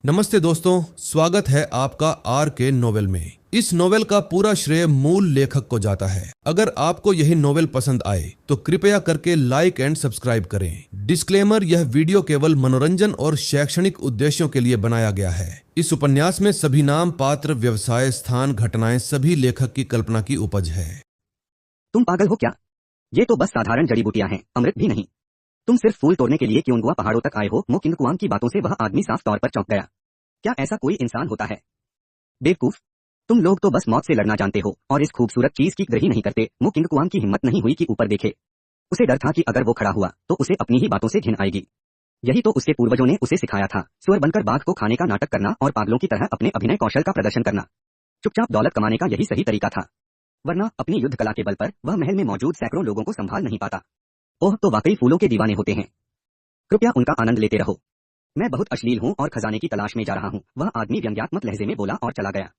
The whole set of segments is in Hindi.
नमस्ते दोस्तों, स्वागत है आपका आर के नोवेल में। इस नोवेल का पूरा श्रेय मूल लेखक को जाता है। अगर आपको यही नोवेल पसंद आए तो कृपया करके लाइक एंड सब्सक्राइब करें। डिस्क्लेमर, यह वीडियो केवल मनोरंजन और शैक्षणिक उद्देश्यों के लिए बनाया गया है। इस उपन्यास में सभी नाम, पात्र, व्यवसाय, स्थान, घटनाएं सभी लेखक की कल्पना की उपज है। तुम पागल हो क्या? ये तो बस साधारण जड़ी बूटियां हैं, अमृत भी नहीं। तुम सिर्फ फूल तोड़ने के लिए क्योंगुआ पहाड़ों तक आए हो। मो किंगकुआंग की बातों से वह आदमी साफ तौर पर चौंक गया। क्या ऐसा कोई इंसान होता है? बेवकूफ, तुम लोग तो बस मौत से लड़ना जानते हो और इस खूबसूरत चीज की कदर ही नहीं करते। मो किंगकुआंग की हिम्मत नहीं हुई कि ऊपर देखे। उसे डर था कि अगर वो खड़ा हुआ तो उसे अपनी ही बातों से घिन आएगी। यही तो उसके पूर्वजों ने उसे सिखाया था, सुअर बनकर बाघ को खाने का नाटक करना और पागलों की तरह अपने अभिनय कौशल का प्रदर्शन करना। चुपचाप दौलत कमाने का यही सही तरीका था, वरना अपनी युद्ध कला के बल पर वह महल में मौजूद सैकड़ों लोगों को संभाल नहीं पाता। ओह, तो वाकई फूलों के दीवाने होते हैं। कृपया उनका आनंद लेते रहो। मैं बहुत अश्लील हूँ और खजाने की तलाश में जा रहा हूँ, वह आदमी व्यंग्यात्मक लहजे में बोला और चला गया।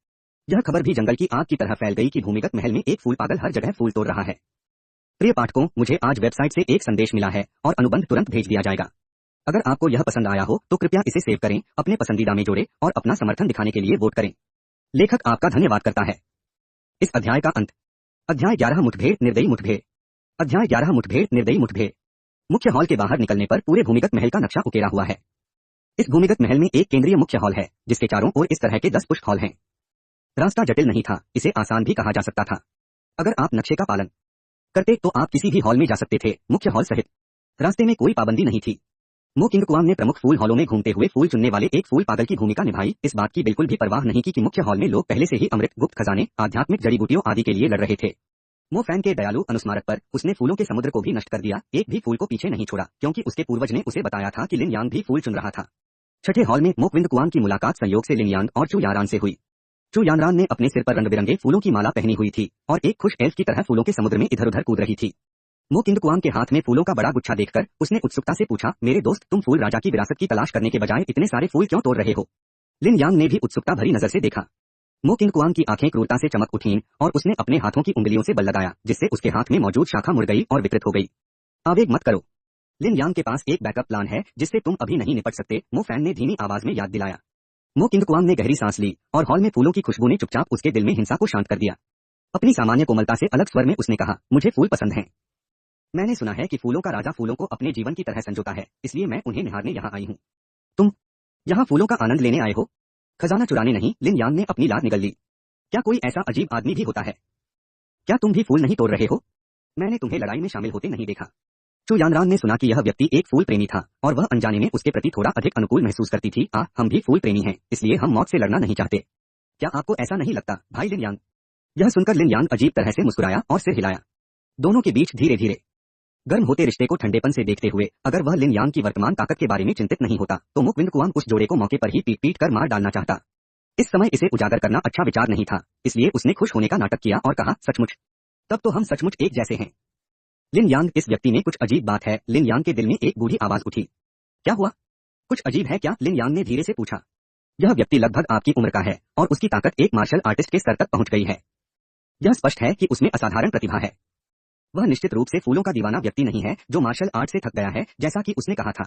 यह खबर भी जंगल की आग की तरह फैल गई कि भूमिगत महल में एक फूल पागल हर जगह फूल तोड़ रहा है। प्रिय पाठकों, मुझे आज वेबसाइट से एक संदेश मिला है और अनुबंध तुरंत भेज दिया जाएगा। अगर आपको यह पसंद आया हो तो कृपया इसे सेव करें, अपने पसंदीदा में जोड़ें और अपना समर्थन दिखाने के लिए वोट करें। लेखक आपका धन्यवाद करता है। इस अध्याय का अंत। अध्याय 11, मुठभेड़, निर्दयी मुठभेड़। अध्याय 11, मुठभेड़, निर्दयी मुठभेड़। मुख्य हॉल के बाहर निकलने पर पूरे भूमिगत महल का नक्शा उकेरा हुआ है। इस भूमिगत महल में एक केंद्रीय मुख्य हॉल है जिसके चारों ओर इस तरह के 10 पुष्ट हॉल हैं। रास्ता जटिल नहीं था, इसे आसान भी कहा जा सकता था। अगर आप नक्शे का पालन करते तो आप किसी भी हॉल में जा सकते थे, मुख्य हॉल सहित। रास्ते में कोई पाबंदी नहीं थी। मो किंगकुआंग ने प्रमुख फूल हॉलों में घूमते हुए फूल चुनने वाले एक फूल पागल की भूमिका निभाई, इस बात की बिल्कुल भी परवाह नहीं की कि मुख्य हॉल में लोग पहले से ही अमृत, गुप्त खजाने, आध्यात्मिक जड़ी बूटियों आदि के लिए लड़ रहे थे। मो फैन के दयालु अनुस्मारक पर उसने फूलों के समुद्र को भी नष्ट कर दिया, एक भी फूल को पीछे नहीं छोड़ा, क्योंकि उसके पूर्वज ने उसे बताया था कि लिन यांग भी फूल चुन रहा था। छठे हॉल में मो किंगकुआंग की मुलाकात संयोग से लिन यांग और चू यारान से हुई। चू यानरान ने अपने सिर पर रंग बिरंगे फूलों की माला पहनी हुई थी और एक खुश एल्फ की तरह फूलों के समुद्र में इधर उधर कूद रही थी। मो किंगकुआंग के हाथ में फूलों का बड़ा गुच्छा देखकर उसने उत्सुकता से पूछा, मेरे दोस्त, तुम फूल राजा की विरासत की तलाश करने के बजाय इतने सारे फूल क्यों तोड़ रहे हो? लिन यांग ने भी उत्सुकता भरी नजर से देखा। मो किंगकुआंग की आंखें क्रूरता से चमक उठीं और उसने अपने हाथों की उंगलियों से बल लगाया, जिससे उसके हाथ में मौजूद शाखा मुड़ गई और विकृत हो गई। आवेग मत करो, लिन यांग के पास एक बैकअप प्लान है जिससे तुम अभी नहीं निपट सकते, मो फैन ने धीमी आवाज में याद दिलाया। मो किंगकुआंग ने गहरी सांस ली और हॉल में फूलों की खुशबू ने चुपचाप उसके दिल में हिंसा को शांत कर दिया। अपनी सामान्य कोमलता से अलग स्वर में उसने कहा, मुझे फूल पसंद हैं। मैंने सुना है कि फूलों का राजा फूलों को अपने जीवन की तरह संजोता है, इसलिए मैं उन्हें निहारने यहाँ आई हूँ। तुम यहाँ फूलों का आनंद लेने आए हो, खजाना चुराने नहीं? लिन यांग ने अपनी लात निगल ली। क्या कोई ऐसा अजीब आदमी भी होता है? क्या तुम भी फूल नहीं तोड़ रहे हो? मैंने तुम्हें लड़ाई में शामिल होते नहीं देखा। चू यानरान ने सुना कि यह व्यक्ति एक फूल प्रेमी था और वह अनजाने में उसके प्रति थोड़ा अधिक अनुकूल महसूस करती थी। हम भी फूल प्रेमी हैं, इसलिए हम मौत से लड़ना नहीं चाहते। क्या आपको ऐसा नहीं लगता, भाई लिन यांग? यह सुनकर लिन यांग अजीब तरह से मुस्कुराया और सिर हिलाया। दोनों के बीच धीरे धीरे गर्म होते रिश्ते को ठंडेपन से देखते हुए, अगर वह लिन यांग की वर्तमान ताकत के बारे में चिंतित नहीं होता तो मो किंगकुआंग उस जोड़े को मौके पर ही पीट पीट कर मार डालना चाहता। इस समय इसे उजागर करना अच्छा विचार नहीं था, इसलिए उसने खुश होने का नाटक किया और कहा, सचमुच? तब तो हम सचमुच एक जैसे हैं। लिन यांग, इस व्यक्ति में कुछ अजीब बात है। लिन यांग के दिल में एक बूढ़ी आवाज उठी। क्या हुआ? कुछ अजीब है क्या? लिन यांग ने धीरे से पूछा। यह व्यक्ति लगभग आपकी उम्र का है और उसकी ताकत एक मार्शल आर्टिस्ट के स्तर तक पहुंच गई है। यह स्पष्ट है कि उसमें असाधारण प्रतिभा है। वह निश्चित रूप से फूलों का दीवाना व्यक्ति नहीं है जो मार्शल आर्ट से थक गया है, जैसा कि उसने कहा था।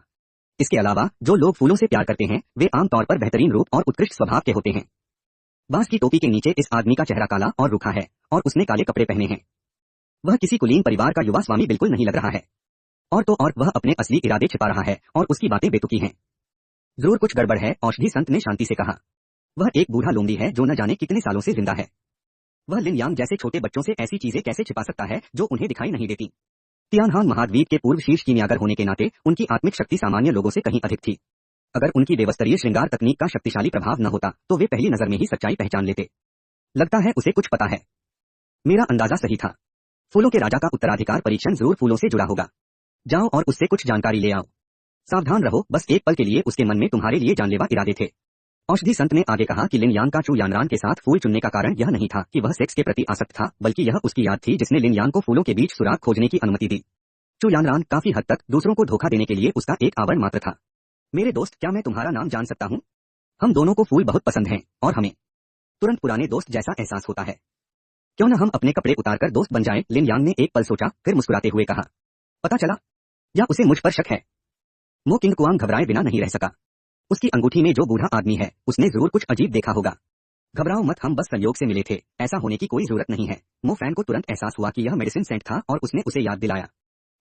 इसके अलावा जो लोग फूलों से प्यार करते हैं वे आमतौर पर बेहतरीन रूप और उत्कृष्ट स्वभाव के होते हैं। बांस की टोपी के नीचे इस आदमी का चेहरा काला और रूखा है और उसने काले कपड़े पहने हैं। वह किसी कुलीन परिवार का युवा स्वामी बिल्कुल नहीं लग रहा है। और तो और वह अपने असली इरादे छिपा रहा है और उसकी बातें बेतुकी हैं। जरूर कुछ गड़बड़ है, औषधि संत ने शांति से कहा। वह एक बूढ़ा लोमड़ी है जो न जाने कितने सालों से जिंदा है। वह लिन यांग जैसे छोटे बच्चों से ऐसी चीजें कैसे छिपा सकता है जो उन्हें दिखाई नहीं देती? तियानहान महाद्वीप के पूर्व शीर्ष कीमियागर होने के नाते उनकी आत्मिक शक्ति सामान्य लोगों से कहीं अधिक थी। अगर उनकी देवस्तरीय श्रृंगार तकनीक का शक्तिशाली प्रभाव न होता तो वे पहली नजर में ही सच्चाई पहचान लेते। लगता है उसे कुछ पता है। मेरा अंदाजा सही था। फूलों के राजा का उत्तराधिकार परीक्षण जरूर फूलों से जुड़ा होगा। जाओ और उससे कुछ जानकारी ले आओ। सावधान रहो, बस एक पल के लिए उसके मन में तुम्हारे लिए जानलेवा इरादे थे। औषधि संत ने आगे कहा कि लिन यांग का चू यानरान के साथ फूल चुनने का कारण यह नहीं था कि वह सेक्स के प्रति आसक्त था, बल्कि यह उसकी याद थी जिसने लिन यांग को फूलों के बीच सुराग खोजने की अनुमति दी। चू यानरान काफी हद तक दूसरों को धोखा देने के लिए उसका एक आवरण मात्र था। मेरे दोस्त, क्या मैं तुम्हारा नाम जान सकता हूँ? हम दोनों को फूल बहुत पसंद हैं और हमें तुरंत पुराने दोस्त जैसा एहसास होता है। क्यों न हम अपने कपड़े उतारकर दोस्त बन जाएं? लिन यांग ने एक पल सोचा, फिर मुस्कुराते हुए कहा, पता चला या उसे मुझ पर शक है? मो किंगकुआंग घबराए बिना नहीं रह सका। उसकी अंगूठी में जो बूढ़ा आदमी है उसने जरूर कुछ अजीब देखा होगा। घबराओ मत, हम बस संयोग से मिले थे, ऐसा होने की कोई जरूरत नहीं है। मो फैन को तुरंत एहसास हुआ कि यह मेडिसिन सेंट था और उसने उसे याद दिलाया।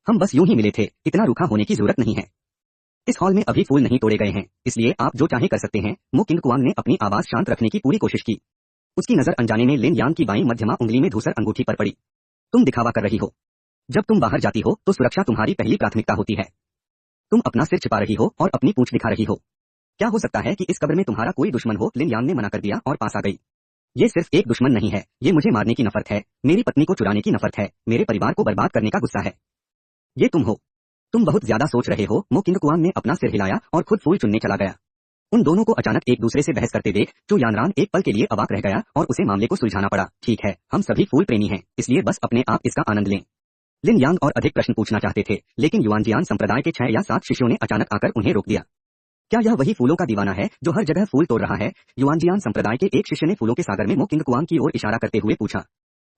हम बस यूं ही मिले थे, इतना रूखा होने की जरूरत नहीं है। इस हॉल में अभी फूल नहीं तोड़े गए हैं, इसलिए आप जो चाहे कर सकते हैं। मो किंग कुआंग ने अपनी आवाज शांत रखने की पूरी कोशिश की। उसकी नजर अनजाने में लिन यांग की बाईं मध्यमा उंगली में धूसर अंगूठी पर पड़ी। तुम दिखावा कर रही हो। जब तुम बाहर जाती हो तो सुरक्षा तुम्हारी पहली प्राथमिकता होती है। तुम अपना सिर छिपा रही हो और अपनी पूंछ दिखा रही हो। क्या हो सकता है कि इस कब्र में तुम्हारा कोई दुश्मन हो? लिन यांग ने मना कर दिया और पास आ गई। ये सिर्फ एक दुश्मन नहीं है, ये मुझे मारने की नफरत है, मेरी पत्नी को चुराने की नफरत है, मेरे परिवार को बर्बाद करने का गुस्सा है। ये तुम हो। तुम बहुत ज्यादा सोच रहे हो। मो किंग कुआंग ने अपना सिर हिलाया और खुद फूल चुनने चला गया। उन दोनों को अचानक एक दूसरे से बहस करते देख चू यानरान एक पल के लिए अवाक रह गया और उसे मामले को सुलझाना पड़ा। ठीक है, हम सभी फूल प्रेमी हैं, इसलिए बस अपने आप इसका आनंद लें। लिन यांग और अधिक प्रश्न पूछना चाहते थे, लेकिन युआनजियान संप्रदाय के 6 या 7 शिष्यों ने अचानक आकर उन्हें रोक दिया। क्या यह वही फूलों का दीवाना है जो हर जगह फूल तोड़ रहा है? युआनजियान संप्रदाय के एक शिष्य ने फूलों के सागर में मो किंग कुआंग की ओर इशारा करते हुए पूछा।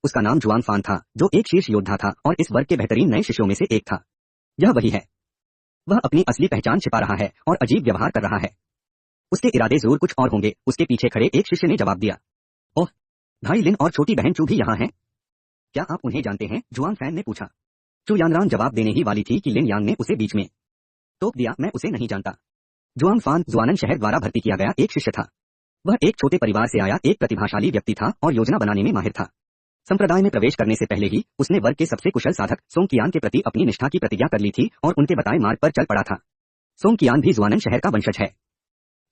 उसका नाम जुआन फान था, जो एक शीर्ष योद्धा था और इस वर्ग के बेहतरीन नए शिष्यों में से एक था। यह वही है। वह अपनी असली पहचान छिपा रहा है और अजीब व्यवहार कर रहा है। उसके इरादे जरूर कुछ और होंगे। उसके पीछे खड़े एक शिष्य ने जवाब दिया। ओह, भाई लिन और छोटी बहन चू भी यहाँ हैं। क्या आप उन्हें जानते हैं? जुआन फैन ने पूछा। चू यानरान जवाब देने ही वाली थी कि लिन यांग ने उसे बीच में टोक दिया। मैं उसे नहीं जानता। जुआन फान जुआनन शहर द्वारा भर्ती किया गया एक शिष्य था। वह एक छोटे परिवार से आया एक प्रतिभाशाली व्यक्ति था और योजना बनाने में माहिर था। संप्रदाय में प्रवेश करने से पहले ही उसने वर्ग के सबसे कुशल साधक सोंगकियान के प्रति अपनी निष्ठा की प्रतिज्ञा कर ली थी और उनके बताए मार्ग पर चल पड़ा था। सोंगकियान भी जुआनन शहर का वंशज है।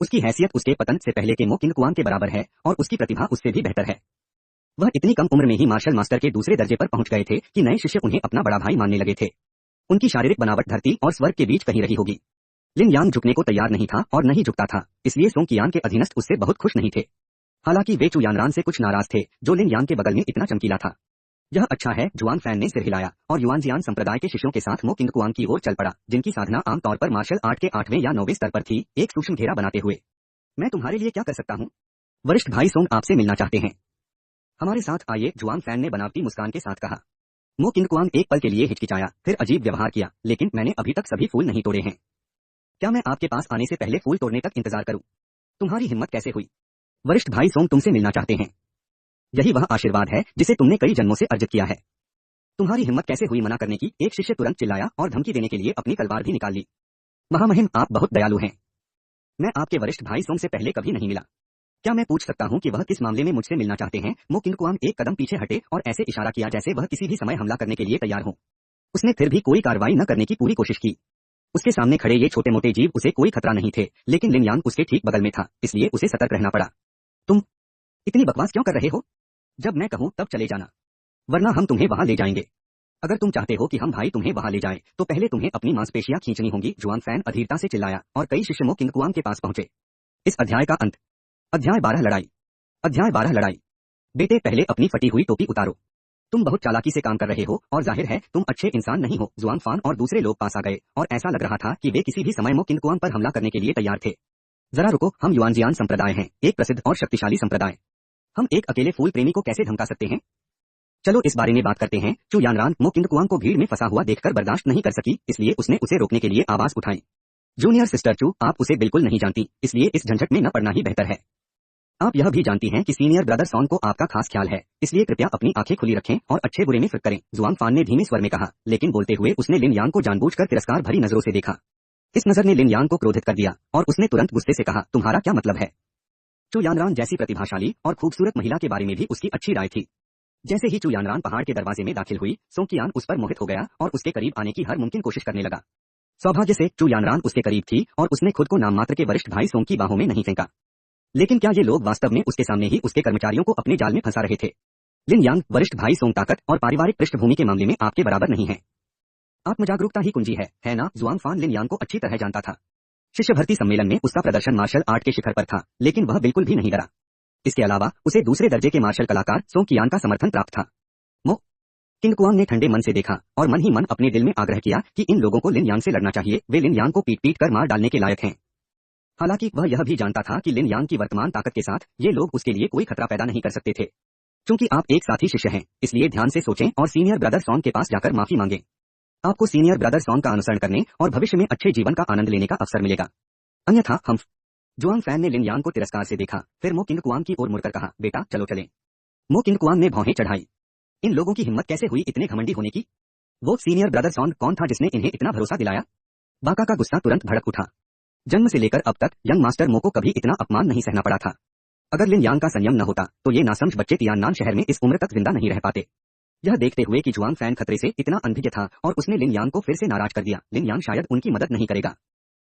उसकी हैसियत उसके पतन से पहले के मो किंग कुआंग के बराबर है और उसकी प्रतिभा उससे भी बेहतर है। वह इतनी कम उम्र में ही मार्शल मास्टर के दूसरे दर्जे पर पहुंच गए थे कि नए शिष्य उन्हें अपना बड़ा भाई मानने लगे थे। उनकी शारीरिक बनावट धरती और स्वर्ग के बीच कहीं रही होगी। लिन यांग झुकने को तैयार नहीं था और न ही झुकता था, इसलिए सोंगकियान के अधीनस्थ उससे बहुत खुश नहीं थे। हालांकि वे चू यानरान से कुछ नाराज थे जो लिन यांग के बगल में इतना चमकीला था। यह अच्छा है, जुआन फैन ने सिर हिलाया और युआनजियान संप्रदाय के शिष्यों के साथ मो किंग कुआंग की ओर चल पड़ा, जिनकी साधना आमतौर पर मार्शल आर्ट के 8वें या 9वें स्तर पर थी, एक सूक्ष्म घेरा बनाते हुए। मैं तुम्हारे लिए क्या कर सकता हूँ? वरिष्ठ भाई सोंग आपसे मिलना चाहते हैं। हमारे साथ आइए, जुआन फैन ने बनावटी मुस्कान के साथ कहा। मो किंग कुआंग एक पल के लिए हिचकिचाया, फिर अजीब व्यवहार किया। लेकिन मैंने अभी तक सभी फूल नहीं तोड़े हैं। क्या मैं आपके पास आने से पहले फूल तोड़ने तक इंतजार करूं? तुम्हारी हिम्मत कैसे हुई? वरिष्ठ भाई सोंग तुमसे मिलना चाहते हैं। यही वह आशीर्वाद है जिसे तुमने कई जन्मों से अर्जित किया है। तुम्हारी हिम्मत कैसे हुई मना करने की? एक शिष्य तुरंत चिल्लाया और धमकी देने के लिए अपनी तलवार भी निकाल ली। महामहिम, आप बहुत दयालु हैं। मैं आपके वरिष्ठ भाई सोंग से पहले कभी नहीं मिला। क्या मैं पूछ सकता हूँ कि वह किस मामले में मुझसे मिलना चाहते हैं? मो किंग कुआंग एक कदम पीछे हटे और ऐसे इशारा किया जैसे वह किसी भी समय हमला करने के लिए तैयार हो। उसने फिर भी कोई कार्रवाई न करने की पूरी कोशिश की। उसके सामने खड़े ये छोटे मोटे जीव उसे कोई खतरा नहीं थे, लेकिन लिन यांग उसके ठीक बगल में था, इसलिए उसे सतर्क रहना पड़ा। तुम इतनी बकवास क्यों कर रहे हो? जब मैं कहूँ तब चले जाना, वरना हम तुम्हें वहां ले जाएंगे। अगर तुम चाहते हो कि हम भाई तुम्हें वहां ले जाएं, तो पहले तुम्हें अपनी मांसपेशियां खींचनी होंगी। जुआन फैन अधीरता से चिल्लाया और कई शिष्य मो किंग कुआंग के पास पहुंचे। इस अध्याय का अंत। अध्याय 12 लड़ाई। अध्याय 12 लड़ाई। बेटे, पहले अपनी फटी हुई टोपी उतारो। तुम बहुत चालाकी से काम कर रहे हो और जाहिर है तुम अच्छे इंसान नहीं हो। जुआन फान और दूसरे लोग पास आ गए और ऐसा लग रहा था कि वे किसी भी समय मो किंग कुआंग पर हमला करने के लिए तैयार थे। जरा रुको, हम युआनजियान संप्रदाय हैं, एक प्रसिद्ध और शक्तिशाली संप्रदाय। हम एक अकेले फूल प्रेमी को कैसे धमका सकते हैं? चलो इस बारे में बात करते हैं। चू यानरान मो किंग कुआंग को भीड़ में फंसा हुआ देखकर बर्दाश्त नहीं कर सकी, इसलिए उसने उसे रोकने के लिए आवाज उठाई। जूनियर सिस्टर चू, आप उसे बिल्कुल नहीं जानती, इसलिए इस झंझट में न पड़ना ही बेहतर है। आप यह भी जानती हैं कि सीनियर ब्रदर सॉन को आपका खास ख्याल है, इसलिए कृपया अपनी आंखें खुली रखें और अच्छे बुरे में फर्क करें। जुआन फान ने धीमे स्वर में कहा, लेकिन बोलते हुए उसने लिन यांग को जानबूझकर तिरस्कार भरी नजरों से देखा। इस नजर ने लिन यांग को क्रोधित कर दिया और उसने तुरंत गुस्से से कहा, तुम्हारा क्या मतलब है? चू यानरान जैसी प्रतिभाशाली और खूबसूरत महिला के बारे में भी उसकी अच्छी राय थी। जैसे ही चू यानरान पहाड़ के दरवाजे में दाखिल हुई, सोंगकियान उस पर मोहित हो गया और उसके करीब आने की हर मुमकिन कोशिश करने लगा। सौभाग्य से चू यानरान उसके करीब थी और उसने खुद को नाममात्र के वरिष्ठ भाई सोंग की बाहों में नहीं फेंका। लेकिन क्या ये लोग वास्तव में उसके सामने ही उसके कर्मचारियों को अपने जाल में फंसा रहे थे? लिन यांग, वरिष्ठ भाई सोंग ताकत और पारिवारिक पृष्ठभूमि के मामले में आपके बराबर नहीं है। आत्मजागरूकता ही कुंजी है ना? जुआन फान लिन यांग को अच्छी तरह जानता था। शिष्य भर्ती सम्मेलन में उसका प्रदर्शन मार्शल आर्ट के शिखर पर था, लेकिन वह बिल्कुल भी नहीं डरा। इसके अलावा उसे दूसरे दर्जे के मार्शल कलाकार सोंगकियान का समर्थन प्राप्त था। मो किंग कुआंग ने ठंडे मन से देखा और मन ही मन अपने दिल में आग्रह किया कि इन लोगों को लिन यांग से लड़ना चाहिए। वे लिन यांग को पीट पीट कर मार डालने के लायक हैं। हालांकि वह यह भी जानता था कि लिन यांग की वर्तमान ताकत के साथ ये लोग उसके लिए कोई खतरा पैदा नहीं कर सकते थे। चूंकि आप एक साथी शिष्य हैं, इसलिए ध्यान से सोचें और सीनियर ब्रदर सॉन के पास जाकर माफी मांगें। आपको सीनियर ब्रदर सॉन का अनुसरण करने और भविष्य में अच्छे जीवन का आनंद लेने का अवसर मिलेगा। अन्यथा हम जुआंग फैन ने लिन यांग को तिरस्कार से देखा, फिर मो किंगकुआंग की ओर मुड़कर कहा, बेटा चलो चलें। मो किंगकुआंग ने भौहें चढ़ाई। इन लोगों की हिम्मत कैसे हुई इतने घमंडी होने की? वो सीनियर ब्रदर सॉन्ग कौन था जिसने इन्हें इतना भरोसा दिलाया? बाका का गुस्सा तुरंत भड़क उठा। जन्म से लेकर अब तक यंग मास्टर मो को कभी इतना अपमान नहीं सहना पड़ा था। अगर लिन यांग का संयम न होता तो ये नासमझ बच्चे तियाननान शहर में इस उम्र तक जिंदा नहीं रह पाते। यह देखते हुए कि जुआंग फैन खतरे से इतना अनभिज्ञ था और उसने लिन यांग को फिर से नाराज कर दिया, लिन यांग शायद उनकी मदद नहीं करेगा,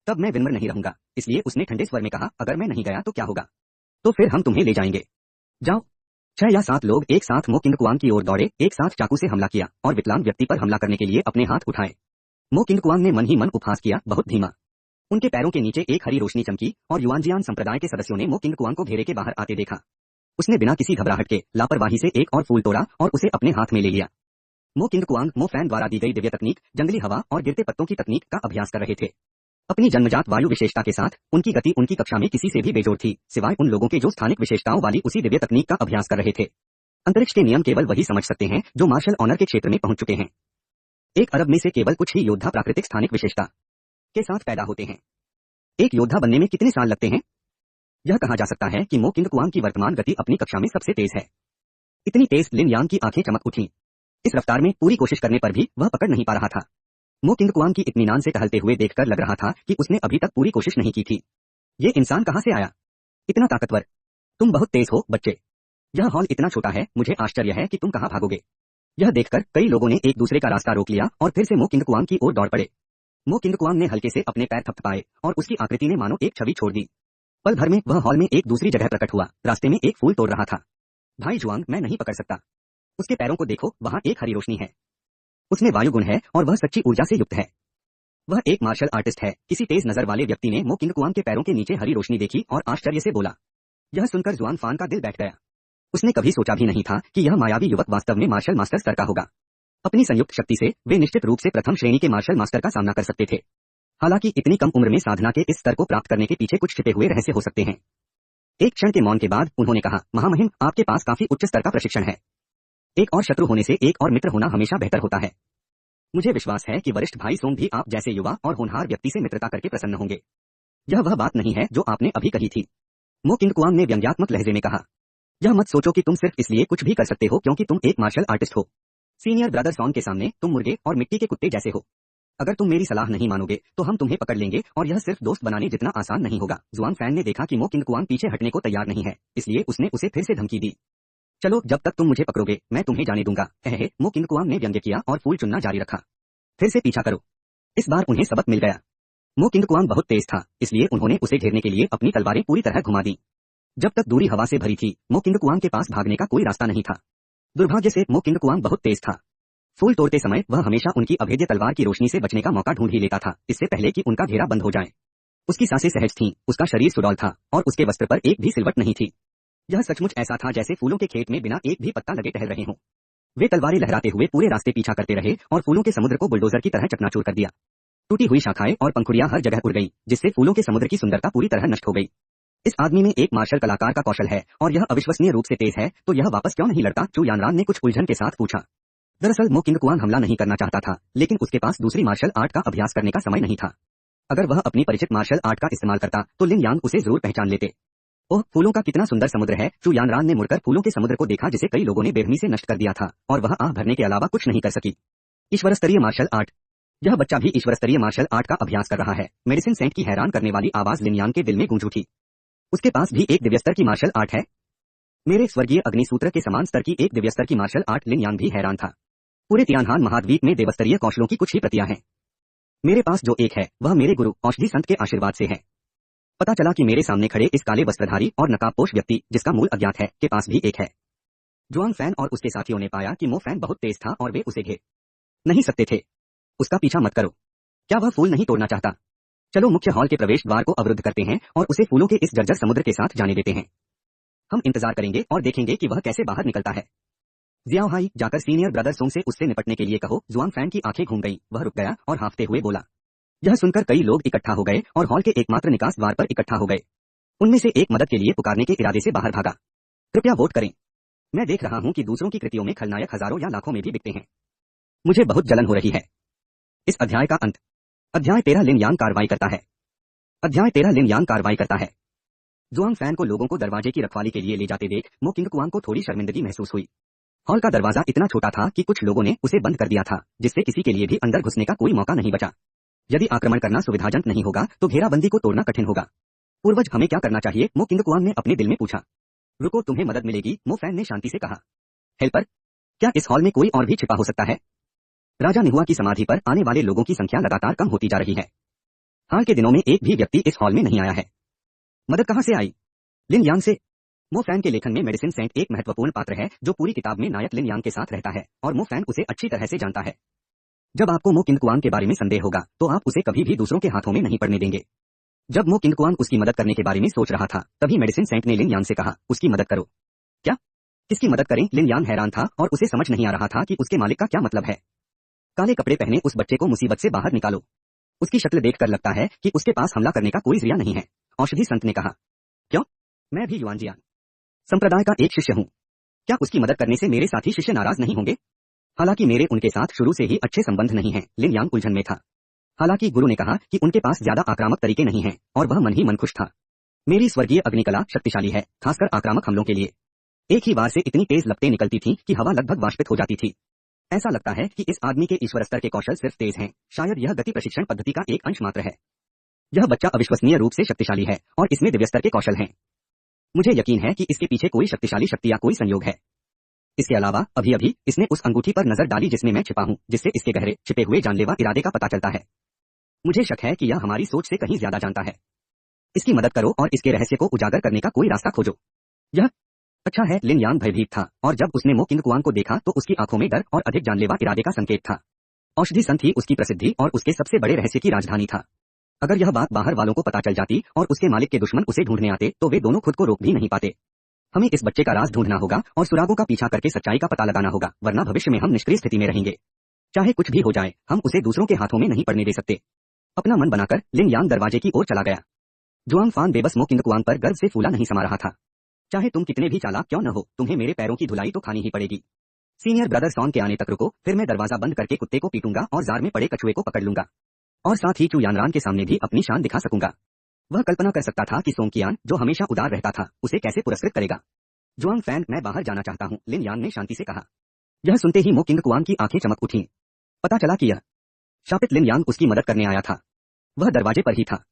तब मैं विनम्र नहीं रहूंगा। इसलिए उसने ठंडे स्वर में कहा, अगर मैं नहीं गया तो क्या होगा? तो फिर हम तुम्हें ले जाएंगे, जाओ। 6 या 7 लोग एक साथ मो किंगकुआंग की ओर दौड़े, एक साथ चाकू से हमला किया और विकलांग व्यक्ति पर हमला करने के लिए अपने हाथ उठाए। मो किंगकुआंग ने मन ही मन उपहास किया, बहुत धीमा। उनके पैरों के नीचे एक हरी रोशनी चमकी और युआनजियान संप्रदाय के सदस्यों ने मो किंगकुआंग को घेरे के बाहर आते देखा। उसने बिना किसी घबराहट के लापरवाही से एक और फूल तोड़ा और उसे अपने हाथ में ले लिया। मो किंगकुआंग मो फैन द्वारा दी गई दिव्य तकनीक, जंगली हवा और गिरते पत्तों की तकनीक का अभ्यास कर रहे थे। अपनी जन्मजात वायु विशेषता के साथ उनकी गति उनकी कक्षा में किसी से भी बेजोड़ थी, सिवाय उन लोगों के जो स्थानिक विशेषताओं वाली उसी दिव्य तकनीक का अभ्यास कर रहे थे। अंतरिक्ष के नियम केवल वही समझ सकते हैं जो मार्शल ऑनर के क्षेत्र में पहुंच चुके हैं। 1 अरब में से केवल कुछ ही योद्धा प्राकृतिक स्थानिक विशेषता के साथ पैदा होते हैं। एक योद्धा बनने में कितने साल लगते हैं? यह कहा जा सकता है कि मो किंगकुआंग की वर्तमान गति अपनी कक्षा में सबसे तेज है। इतनी तेज लिन यांग की आंखें चमक उठी। इस रफ्तार में पूरी कोशिश करने पर भी वह पकड़ नहीं पा रहा था। मो किंगकुआंग की इत्मीनान से टहलते हुए देखकर लग रहा था कि उसने अभी तक पूरी कोशिश नहीं की थी। ये इंसान कहां से आया? इतना ताकतवर। तुम बहुत तेज हो बच्चे। यह हॉल इतना छोटा है, मुझे आश्चर्य है कि तुम कहां भागोगे। यह देखकर कई लोगों ने एक दूसरे का रास्ता रोक लिया और फिर से मो किंगकुआंग की ओर दौड़ पड़े। मो किंगकुआंग ने हल्के से अपने पैर थपथपाए और उसकी आकृति ने मानो एक छवि छोड़ दी। पल भर में वह हॉल में एक दूसरी जगह प्रकट हुआ, रास्ते में एक फूल तोड़ रहा था। भाई जुआंग, मैं नहीं पकड़ सकता। उसके पैरों को देखो, वहां एक हरी रोशनी है। उसमें वायु गुण है और वह सच्ची ऊर्जा से युक्त है। वह एक मार्शल आर्टिस्ट है। किसी तेज नजर वाले व्यक्ति ने मो किंगकुआंग के पैरों के नीचे हरी रोशनी देखी और आश्चर्य से बोला। यह सुनकर जुआंग फान का दिल बैठ गया। उसने कभी सोचा भी नहीं था कि यह मायावी युवक वास्तव में मार्शल मास्टर स्तर का होगा। अपनी संयुक्त शक्ति से वे निश्चित रूप से प्रथम श्रेणी के मार्शल मास्टर का सामना कर सकते थे। हालांकि इतनी कम उम्र में साधना के इस स्तर को प्राप्त करने के पीछे कुछ छिपे हुए रहस्य हो सकते हैं। एक क्षण के मौन के बाद उन्होंने कहा, महामहिम, आपके पास काफी उच्च स्तर का प्रशिक्षण है। एक और शत्रु होने से एक और मित्र होना हमेशा बेहतर होता है। मुझे विश्वास है कि वरिष्ठ भाई सोंग भी आप जैसे युवा और होनहार व्यक्ति से मित्रता करके प्रसन्न होंगे। यह वह बात नहीं है जो आपने अभी कही थी, मो किंगकुआंग ने व्यंग्यात्मक लहजे में कहा। यह मत सोचो कि तुम सिर्फ इसलिए कुछ भी कर सकते हो क्योंकि तुम एक मार्शल आर्टिस्ट हो। सीनियर ब्रदर सॉन्ग के सामने तुम मुर्गे और मिट्टी के कुत्ते जैसे हो। अगर तुम मेरी सलाह नहीं मानोगे तो हम तुम्हें पकड़ लेंगे और यह सिर्फ दोस्त बनाने जितना आसान नहीं होगा। जुआंग फैन ने देखा कि मो किंगकुआंग पीछे हटने को तैयार नहीं है, इसलिए उसने उसे फिर से धमकी दी। चलो, जब तक तुम मुझे पकड़ोगे मैं तुम्हें जाने दूंगा। मो किंगकुआंग ने व्यंग्य किया और फूल चुनना जारी रखा। फिर से पीछा करो। इस बार उन्हें सबक मिल गया। मो किंगकुआंग बहुत तेज था, इसलिए उन्होंने उसे घेरने के लिए अपनी तलवारें पूरी तरह घुमा दी। जब तक दूरी हवा से भरी थी, मो किंगकुआंग के पास भागने का कोई रास्ता नहीं था। दुर्भाग्य से मो किंगकुआंग बहुत तेज था। फूल तोड़ते समय वह हमेशा उनकी अभेद्य तलवार की रोशनी से बचने का मौका ढूंढ ही लेता था, इससे पहले कि उनका घेरा बंद हो जाए। उसकी सांसें सहज थीं, उसका शरीर सुडौल था और उसके वस्त्र पर एक भी सिलवट नहीं थी। यह सचमुच ऐसा था जैसे फूलों के खेत में बिना एक भी पत्ता लगे टहल रहे हों। वे तलवारें लहराते हुए पूरे रास्ते पीछा करते रहे और फूलों के समुद्र को बुलडोजर की तरह चकनाचूर कर दिया। टूटी हुई शाखाएं और पंखुड़ियां हर जगह उड़ गई, जिससे फूलों के समुद्र की सुंदरता पूरी तरह नष्ट हो गई। इस आदमी में एक मार्शल कलाकार का कौशल है और यह अविश्वसनीय रूप से तेज है, तो यह वापस क्यों नहीं लड़ता? चू यानरान ने कुछ उलझन के साथ पूछा। दरअसल मो किंगकुआंग हमला नहीं करना चाहता था, लेकिन उसके पास दूसरी मार्शल आर्ट का अभ्यास करने का समय नहीं था। अगर वह अपनी परिचित मार्शल आर्ट का इस्तेमाल करता तो लिन यांग उसे जरूर पहचान लेते। ओह, फूलों का कितना सुंदर समुद्र है। चू यानरान ने मुड़कर फूलों के समुद्र को देखा जिसे कई लोगों ने बेरहमी से नष्ट कर दिया था और वह आह भरने के अलावा कुछ नहीं कर सकी। ईश्वर स्तरीय मार्शल आर्ट। यह बच्चा भी ईश्वर स्तरीय मार्शल आर्ट का अभ्यास कर रहा है। मेडिसिन सेंट की हैरान करने वाली आवाज लिन यांग के दिल में गूंज उठी। उसके पास भी एक दिव्य स्तर की मार्शल आर्ट है। मेरे स्वर्गीय अग्निसूत्र के समान स्तर की एक दिव्य स्तर की मार्शल आर्ट। लिन यांग भी हैरान था। पूरे तियानहान महाद्वीप में देवस्तरीय कौशलों की कुछ ही प्रतियां हैं। मेरे पास जो एक है वह मेरे गुरु औषधि संत के आशीर्वाद से है। पता चला कि मेरे सामने खड़े इस काले वस्त्रधारी और नकाबपोश व्यक्ति, जिसका मूल अज्ञात है, के पास भी एक है। जुआंग फैन और उसके साथियों ने पाया कि मो फैन बहुत तेज था और वे उसे घेर नहीं सकते थे। उसका पीछा मत करो। क्या वह फूल नहीं तोड़ना चाहता? चलो मुख्य हॉल के प्रवेश द्वार को अवरुद्ध करते हैं और उसे फूलों के इस जर्जर समुद्र के साथ जाने देते हैं। हम इंतजार करेंगे और देखेंगे कि वह कैसे बाहर निकलता है। जियाओ हाई, जाकर सीनियर ब्रदर सोंग से उससे निपटने के लिए कहो। जुआंग फैन की आंखें घूम गईं, वह रुक गया और हाँफते हुए बोला। यह सुनकर कई लोग इकट्ठा हो गए और हॉल के एकमात्र निकास द्वार पर इकट्ठा हो गए। उनमें से एक मदद के लिए पुकारने के इरादे से बाहर भागा। कृपया वोट करें। मैं देख रहा हूं कि दूसरों की कृतियों में खलनायक हजारों या लाखों में भी बिकते हैं। मुझे बहुत जलन हो रही है। इस अध्याय का अंत। अध्याय 13 लिन यांग कार्रवाई करता है। अध्याय 13 लिन यांग कार्रवाई करता है। जुआंग फैन को लोगों को दरवाजे की रखवाली के लिए ले जाते देख मो किंग कुआंग को थोड़ी शर्मिंदगी महसूस हुई। हॉल का दरवाजा इतना छोटा था कि कुछ लोगों ने उसे बंद कर दिया था, जिससे किसी के लिए भी अंदर घुसने का कोई मौका नहीं बचा। यदि आक्रमण करना सुविधाजनक नहीं होगा तो घेराबंदी को तोड़ना कठिन होगा। पूर्वज, हमें क्या करना चाहिए? मो किंग कुआंग ने अपने दिल में पूछा। रुको, तुम्हें मदद मिलेगी, मो फैन ने शांति से कहा। हेल्पर, क्या इस हॉल में कोई और भी छिपा हो सकता है? राजा निहुआ की समाधि पर आने वाले लोगों की संख्या लगातार कम होती जा रही है। हाल के दिनों में एक भी व्यक्ति इस हॉल में नहीं आया है। मदद कहां से आई? लिन यांग से। मो फैन के लेखन में मेडिसिन सेंट एक महत्वपूर्ण पात्र है जो पूरी किताब में नायक लिन यांग के साथ रहता है और मो फैन उसे अच्छी तरह से जानता है। जब आपको मो किंग कुआंग के बारे में संदेह होगा तो आप उसे कभी भी दूसरों के हाथों में नहीं पड़ने देंगे। जब मो किंग कुआंग उसकी मदद करने के बारे में सोच रहा था तभी मेडिसिन सेंट ने लिन यांग से कहा, उसकी मदद करो। क्या? किसकी मदद करें? लिन यांग हैरान था और उसे समझ नहीं आ रहा था कि उसके मालिक का क्या मतलब है। काले कपड़े पहने उस बच्चे को मुसीबत से बाहर निकालो। उसकी शक्ल देखकर लगता है कि उसके पास हमला करने का कोई जरिया नहीं है, औषधि संत ने कहा। क्यों? मैं भी युआनजियान संप्रदाय का एक शिष्य हूँ। क्या उसकी मदद करने से मेरे साथी शिष्य नाराज नहीं होंगे? हालांकि मेरे उनके साथ शुरू से ही अच्छे संबंध नहीं हैं, लिन यांग उलझन में था। हालांकि गुरु ने कहा कि उनके पास ज्यादा आक्रामक तरीके नहीं हैं और वह मन ही मन खुश था। मेरी स्वर्गीय अग्निकला शक्तिशाली है, खासकर आक्रामक हमलों के लिए। एक ही बार से इतनी तेज लपटें निकलती थी कि हवा लगभग वाष्पित हो जाती थी। ऐसा लगता है कि इस आदमी के ईश्वर स्तर के कौशल सिर्फ तेज हैं, शायद यह गति प्रशिक्षण पद्धति का एक अंश मात्र है। यह बच्चा अविश्वसनीय रूप से शक्तिशाली है और इसमें दिव्य स्तर के कौशल हैं। मुझे यकीन है कि इसके पीछे कोई शक्तिशाली शक्ति या कोई संयोग है। इसके अलावा अभी अभी इसने उस अंगूठी पर नजर डाली जिसमें मैं छिपा हूँ, जिससे इसके गहरे छिपे हुए जानलेवा इरादे का पता चलता है। मुझे शक है कि यह हमारी सोच से कहीं ज्यादा जानता है। इसकी मदद करो और इसके रहस्य को उजागर करने का कोई रास्ता खोजो। यह अच्छा है। लिन यांग भयभीत था और जब उसने मो किंग कुआंग को देखा तो उसकी आंखों में डर और अधिक जानलेवा इरादे का संकेत था। औषधि संत ही उसकी प्रसिद्धि और उसके सबसे बड़े रहस्य की राजधानी था। अगर यह बात बाहर वालों को पता चल जाती और उसके मालिक के दुश्मन उसे ढूंढने आते तो वे दोनों खुद को रोक भी नहीं पाते। हमें इस बच्चे का राज ढूंढना होगा और सुरागों का पीछा करके सच्चाई का पता लगाना होगा, वरना भविष्य में हम निष्क्रिय स्थिति में रहेंगे। चाहे कुछ भी हो जाए, हम उसे दूसरों के हाथों में नहीं पड़ने दे सकते। अपना मन बनाकर लिन यांग दरवाजे की ओर चला गया। जुआंग फान बेबस मो किंग कुआंग पर गर्व से फूला नहीं समा रहा था। चाहे तुम कितने भी चालाक क्यों न हो, तुम्हें मेरे पैरों की धुलाई तो खानी ही पड़ेगी। सीनियर ब्रदर सॉन के आने तक रुको, फिर मैं दरवाजा बंद करके कुत्ते को पीटूंगा और जार में पड़े कछुए को पकड़ लूंगा और साथ ही चू यानरान के सामने भी अपनी शान दिखा सकूंगा। वह कल्पना कर सकता था कि सोंगकियान, जो हमेशा उदार रहता था, उसे कैसे पुरस्कृत करेगा। जुआंग फैन, मैं बाहर जाना चाहता हूँ, लिन यांग ने शांति से कहा। यह सुनते ही मो किंग कुआंग की आंखें चमक उठी। पता चला कि यह शापित लिन यांग उसकी मदद करने आया था। वह दरवाजे पर ही था।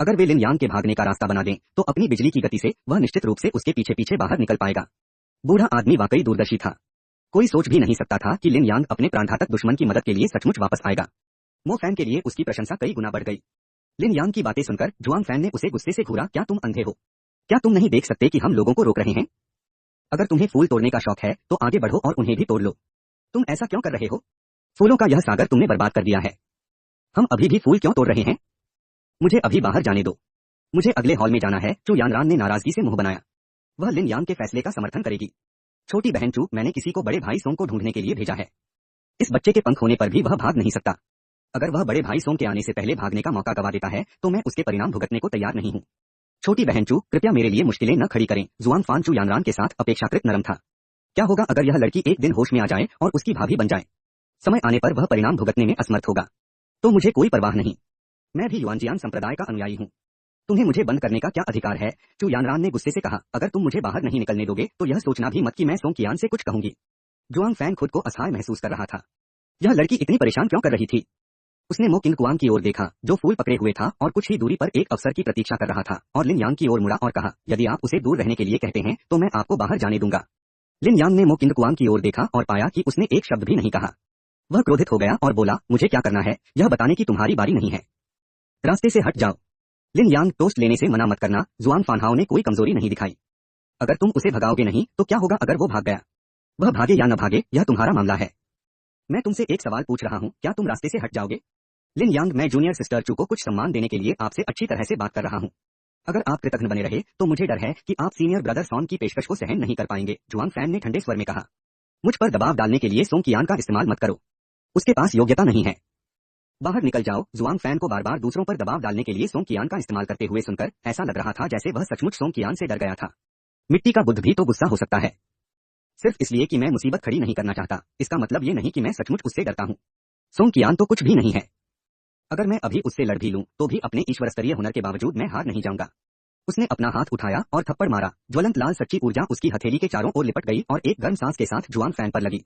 अगर वे लिन यांग के भागने का रास्ता बना दें तो अपनी बिजली की गति से वह निश्चित रूप से उसके पीछे पीछे बाहर निकल पाएगा। बूढ़ा आदमी वाकई दूरदर्शी था। कोई सोच भी नहीं सकता था कि लिन यांग अपने प्राणघातक दुश्मन की मदद के लिए सचमुच वापस आएगा। मो फैन के लिए उसकी प्रशंसा कई गुना बढ़ गई। लिन यांग की बातें सुनकर जुआंग फैन ने उसे गुस्से से घूरा। क्या तुम अंधे हो? क्या तुम नहीं देख सकते कि हम लोगों को रोक रहे हैं? अगर तुम्हें फूल तोड़ने का शौक है तो आगे बढ़ो और उन्हें भी तोड़ लो। तुम ऐसा क्यों कर रहे हो? फूलों का यह सागर तुमने बर्बाद कर दिया है। हम अभी भी फूल क्यों तोड़ रहे हैं? मुझे अभी बाहर जाने दो। मुझे अगले हॉल में जाना है। चू यानरान ने नाराजगी से मुंह बनाया। वह लिन यांग के फैसले का समर्थन करेगी। छोटी बहन चू, मैंने किसी को बड़े भाई सोंग को ढूंढने के लिए भेजा है। इस बच्चे के पंख होने पर भी वह भाग नहीं सकता। अगर वह बड़े भाई सोंग के आने से पहले भागने का मौका गवा देता है तो मैं उसके परिणाम भुगतने को तैयार नहीं हूँ। छोटी बहन चू, कृपया मेरे लिए मुश्किलें न खड़ी करें। जुआंग फान चू यानरान के साथ अपेक्षाकृत नरम था। क्या होगा अगर यह लड़की एक दिन होश में आ जाए और उसकी भाभी बन जाए? समय आने पर वह परिणाम भुगतने में असमर्थ होगा। तो मुझे कोई परवाह नहीं। मैं भी युआनजियान संप्रदाय का अनुयायी हूँ। तुम्हें मुझे बंद करने का क्या अधिकार है? चू यानरान ने गुस्से से कहा। अगर तुम मुझे बाहर नहीं निकलने दोगे तो यह सोचना भी मत कि मैं सोंगकियान से कुछ कहूंगी। जुआंग फैन खुद को असहाय महसूस कर रहा था। यह लड़की इतनी परेशान क्यों कर रही थी? उसने मो किंग कुआंग की ओर देखा जो फूल पकड़े हुए था और कुछ ही दूरी पर एक अवसर की प्रतीक्षा कर रहा था, और लिन यांग की ओर मुड़ा और कहा, यदि आप उसे दूर रहने के लिए कहते हैं तो मैं आपको बाहर जाने दूंगा। लिन यांग ने मो किंग कुआंग की ओर देखा और पाया कि उसने एक शब्द भी नहीं कहा। वह क्रोधित हो गया और बोला, मुझे क्या करना है यह बताने की तुम्हारी बारी नहीं है। रास्ते से हट जाओ। लिन यांग, टोस्ट लेने से मना मत करना। जुआंग फानहाओ ने कोई कमजोरी नहीं दिखाई। अगर तुम उसे भगाओगे नहीं तो क्या होगा अगर वो भाग गया? वह भागे या न भागे यह तुम्हारा मामला है। मैं तुमसे एक सवाल पूछ रहा हूँ, क्या तुम रास्ते से हट जाओगे? लिन यांग, मैं जूनियर सिस्टर चू को कुछ सम्मान देने के लिए आपसे अच्छी तरह से बात कर रहा हूँ। अगर आप कृतघ्न बने रहे तो मुझे डर है कि आप सीनियर ब्रदर सॉन की पेशकश को सहन नहीं कर पाएंगे। जुआंग फैन ने ठंडे स्वर में कहा, मुझ पर दबाव डालने के लिए सोंगकियान का इस्तेमाल मत करो। उसके पास योग्यता नहीं है। बाहर निकल जाओ। जुआंग फैन को बार बार दूसरों पर दबाव डालने के लिए सोंगकियान का इस्तेमाल करते हुए सुनकर ऐसा लग रहा था जैसे वह सचमुच सोंगकियान से डर गया था। मिट्टी का बुद्ध भी तो गुस्सा हो सकता है। सिर्फ इसलिए कि मैं मुसीबत खड़ी नहीं करना चाहता, इसका मतलब ये नहीं कि मैं सचमुच उससे डरता हूँ। सोंगकियान तो कुछ भी नहीं है। अगर मैं अभी उससे लड़ भी लूं तो भी अपने ईश्वर स्तरीय हुनर के बावजूद मैं हार नहीं जाऊंगा। उसने अपना हाथ उठाया और थप्पड़ मारा। ज्वलंत लाल सच्ची ऊर्जा उसकी हथेली के चारों ओर लिपट गई और एक गर्म सांस के साथ जुआंग फैन पर लगी।